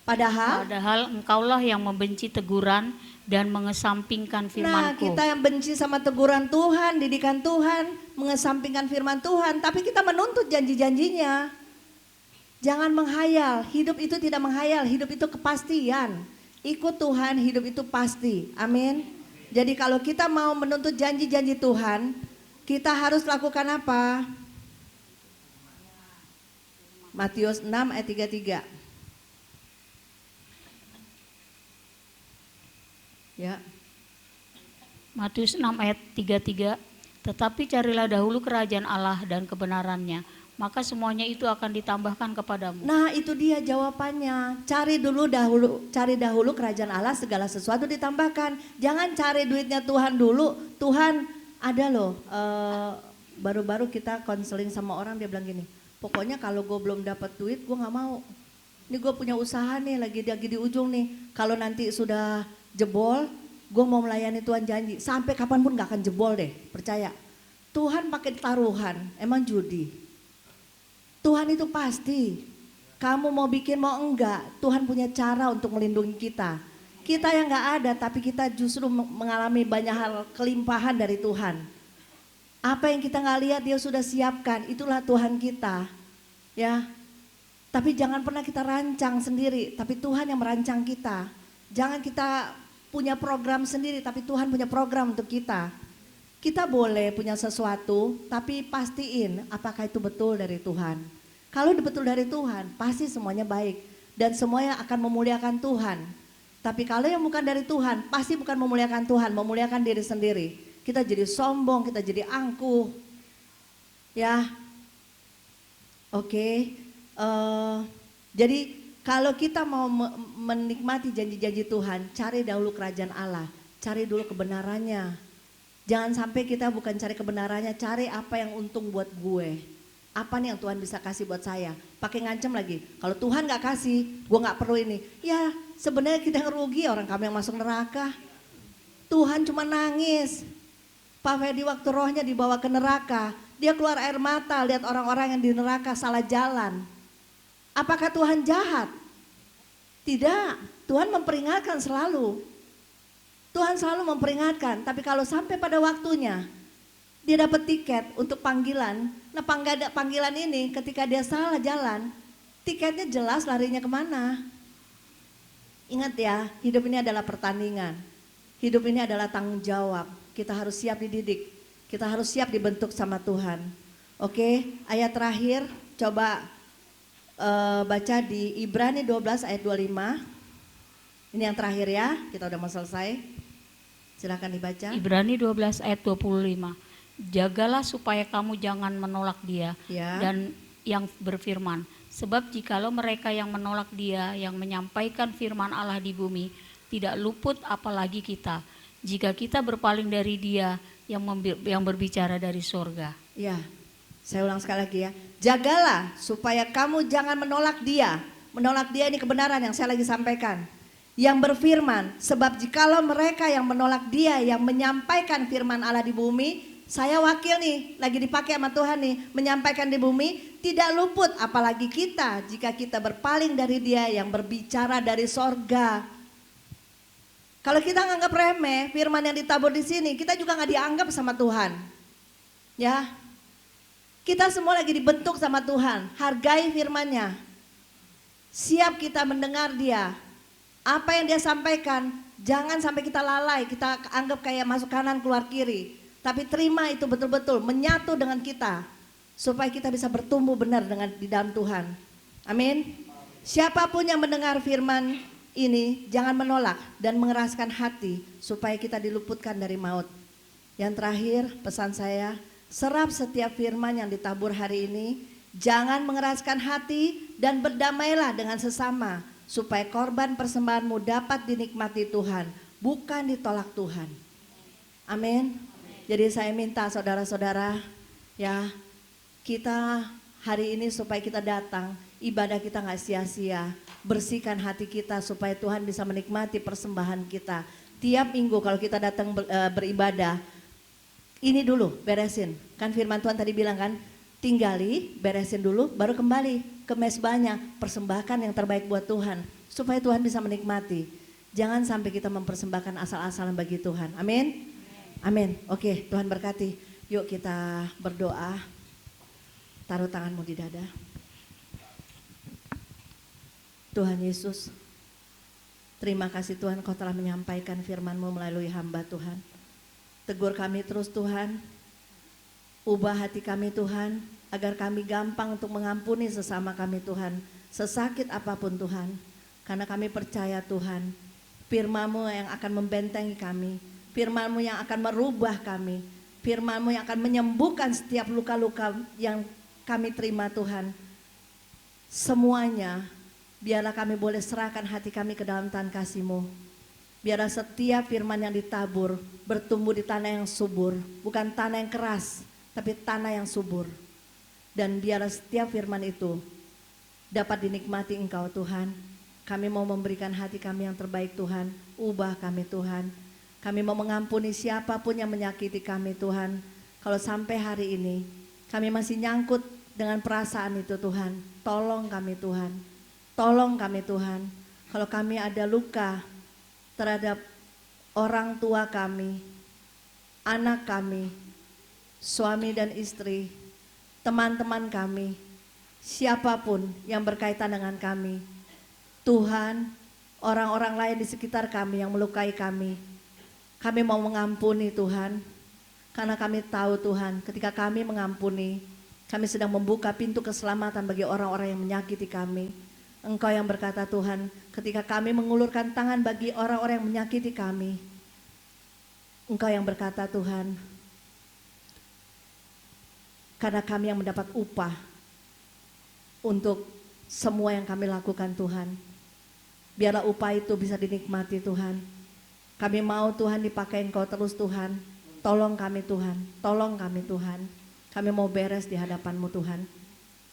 Padahal engkaulah yang membenci teguran dan mengesampingkan Nah, firmanku. kita yang benci sama teguran Tuhan, didikan Tuhan, mengesampingkan firman Tuhan, tapi kita menuntut janji-janjinya. Jangan menghayal, hidup itu tidak menghayal, hidup itu kepastian. Ikut Tuhan, hidup itu pasti. Amin. Jadi kalau kita mau menuntut janji-janji Tuhan, kita harus lakukan apa? Matius 6 ayat 33. Ya. Matius 6 ayat 33, Tetapi carilah dahulu kerajaan Allah dan kebenarannya, maka semuanya itu akan ditambahkan kepadamu. Nah, itu dia jawabannya. Cari dahulu kerajaan Allah, segala sesuatu ditambahkan. Jangan cari duitnya Tuhan dulu. Tuhan ada loh. Baru-baru kita konseling sama orang, dia bilang gini. Pokoknya kalau gue belum dapat duit, gue nggak mau. Ini gue punya usaha nih, lagi di ujung nih. Kalau nanti sudah jebol, gue mau melayani Tuhan, janji. Sampai kapanpun gak akan jebol deh, percaya. Tuhan pakai taruhan, emang judi. Tuhan itu pasti. Kamu mau bikin mau enggak, Tuhan punya cara untuk melindungi kita. Kita yang gak ada, tapi kita justru mengalami banyak hal kelimpahan dari Tuhan. Apa yang kita gak lihat dia sudah siapkan, itulah Tuhan kita. Ya. Tapi jangan pernah kita rancang sendiri, tapi Tuhan yang merancang kita. Jangan kita punya program sendiri, tapi Tuhan punya program untuk kita. Kita boleh punya sesuatu, tapi pastiin apakah itu betul dari Tuhan. Kalau betul dari Tuhan, pasti semuanya baik. Dan semuanya akan memuliakan Tuhan. Tapi kalau yang bukan dari Tuhan, pasti bukan memuliakan Tuhan, memuliakan diri sendiri. Kita jadi sombong, kita jadi angkuh. Ya, oke. Jadi kalau kita mau menikmati janji-janji Tuhan, cari dahulu kerajaan Allah, cari dulu kebenarannya. Jangan sampai kita bukan cari kebenarannya, cari apa yang untung buat gue. Apa nih yang Tuhan bisa kasih buat saya? Pakai ngancem lagi, kalau Tuhan gak kasih, gue gak perlu ini. Ya sebenarnya kita yang rugi, orang kami yang masuk neraka. Tuhan cuma nangis. Pak Fedi waktu rohnya dibawa ke neraka, dia keluar air mata lihat orang-orang yang di neraka salah jalan. Apakah Tuhan jahat? Tidak, Tuhan memperingatkan selalu. Tuhan selalu memperingatkan, tapi kalau sampai pada waktunya dia dapat tiket untuk panggilan. Nah panggilan ini ketika dia salah jalan, tiketnya jelas larinya kemana. Ingat ya, hidup ini adalah pertandingan. Hidup ini adalah tanggung jawab. Kita harus siap dididik, kita harus siap dibentuk sama Tuhan. Oke, ayat terakhir coba baca di Ibrani 12 ayat 25. Ini yang terakhir ya, kita udah mau selesai. Silakan dibaca. Ibrani 12 ayat 25. Jagalah supaya kamu jangan menolak dia Ya. dan yang berfirman. Sebab jikalau mereka yang menolak dia yang menyampaikan firman Allah di bumi, tidak luput apalagi kita. Jika kita berpaling dari dia yang berbicara dari sorga. Ya, saya ulang sekali lagi ya. Jagalah supaya kamu jangan menolak dia. Menolak dia ini kebenaran yang saya lagi sampaikan. Yang berfirman, sebab jikalau mereka yang menolak dia yang menyampaikan firman Allah di bumi, saya wakil nih, lagi dipakai sama Tuhan nih, menyampaikan di bumi, tidak luput apalagi kita jika kita berpaling dari dia yang berbicara dari sorga. Kalau kita nganggap remeh firman yang ditabur di sini, kita juga nggak dianggap sama Tuhan. Ya, kita semua lagi dibentuk sama Tuhan, hargai firman-Nya. Siap kita mendengar dia. Apa yang dia sampaikan, jangan sampai kita lalai, kita anggap kayak masuk kanan keluar kiri. Tapi terima itu betul-betul menyatu dengan kita. Supaya kita bisa bertumbuh benar di dalam Tuhan. Amin. Siapapun yang mendengar firman ini, jangan menolak dan mengeraskan hati supaya kita diluputkan dari maut. Yang terakhir pesan saya, serap setiap firman yang ditabur hari ini, jangan mengeraskan hati dan berdamailah dengan sesama supaya korban persembahanmu dapat dinikmati Tuhan, bukan ditolak Tuhan. Amin. Jadi saya minta saudara-saudara ya, kita hari ini supaya kita datang, ibadah kita gak sia-sia, bersihkan hati kita supaya Tuhan bisa menikmati persembahan kita. Tiap minggu kalau kita datang beribadah, ini dulu beresin. Kan firman Tuhan tadi bilang kan, tinggali, beresin dulu, baru kembali ke mezbahnya, persembahkan yang terbaik buat Tuhan. Supaya Tuhan bisa menikmati. Jangan sampai kita mempersembahkan asal-asalan bagi Tuhan. Amin. Amin. Oke, Tuhan berkati. Yuk kita berdoa. Taruh tanganmu di dada. Tuhan Yesus, terima kasih Tuhan Kau telah menyampaikan firman-Mu melalui hamba Tuhan. Tegur kami terus Tuhan. Ubah hati kami Tuhan, agar kami gampang untuk mengampuni sesama kami Tuhan. Sesakit apapun Tuhan. Karena kami percaya Tuhan, firman-Mu yang akan membentengi kami. Firman-Mu yang akan merubah kami. Firman-Mu yang akan menyembuhkan setiap luka-luka yang kami terima Tuhan. Semuanya biarlah kami boleh serahkan hati kami ke dalam tangan kasih-Mu. Biarlah setiap firman yang ditabur bertumbuh di tanah yang subur, bukan tanah yang keras, tapi tanah yang subur. Dan biarlah setiap firman itu dapat dinikmati Engkau Tuhan. Kami mau memberikan hati kami yang terbaik Tuhan. Ubah kami Tuhan. Kami mau mengampuni siapapun yang menyakiti kami Tuhan. Kalau sampai hari ini kami masih nyangkut dengan perasaan itu Tuhan, tolong kami Tuhan. Tolong kami Tuhan. Kalau kami ada luka terhadap orang tua kami, anak kami, suami dan istri, teman-teman kami, siapapun yang berkaitan dengan kami, Tuhan, orang-orang lain di sekitar kami yang melukai kami mau mengampuni Tuhan. Karena kami tahu Tuhan, ketika kami mengampuni, kami sedang membuka pintu keselamatan bagi orang-orang yang menyakiti kami. Engkau yang berkata Tuhan, ketika kami mengulurkan tangan bagi orang-orang yang menyakiti kami, Engkau yang berkata Tuhan, karena kami yang mendapat upah untuk semua yang kami lakukan Tuhan. Biarlah upah itu bisa dinikmati Tuhan. Kami mau Tuhan dipakai Engkau terus Tuhan. Tolong kami Tuhan, tolong kami Tuhan. Kami mau beres di hadapan-Mu Tuhan.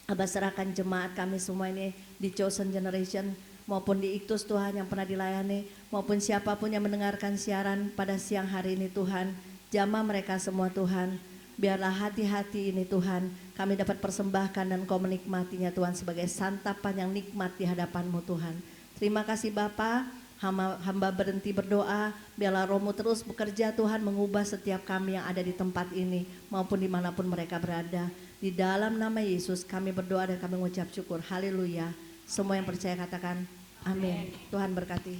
Abah serahkan jemaat kami semua ini di Chosen Generation maupun di Iktus Tuhan yang pernah dilayani, maupun siapapun yang mendengarkan siaran pada siang hari ini Tuhan. Jamah mereka semua Tuhan. Biarlah hati-hati ini Tuhan kami dapat persembahkan dan Kau menikmatinya Tuhan sebagai santapan yang nikmat di hadapan-Mu Tuhan. Terima kasih Bapa. Hamba berhenti berdoa, biarlah Roh-Mu terus bekerja Tuhan, mengubah setiap kami yang ada di tempat ini maupun dimanapun mereka berada. Di dalam nama Yesus kami berdoa dan kami mengucap syukur. Haleluya. Semua yang percaya katakan amin. Tuhan berkati.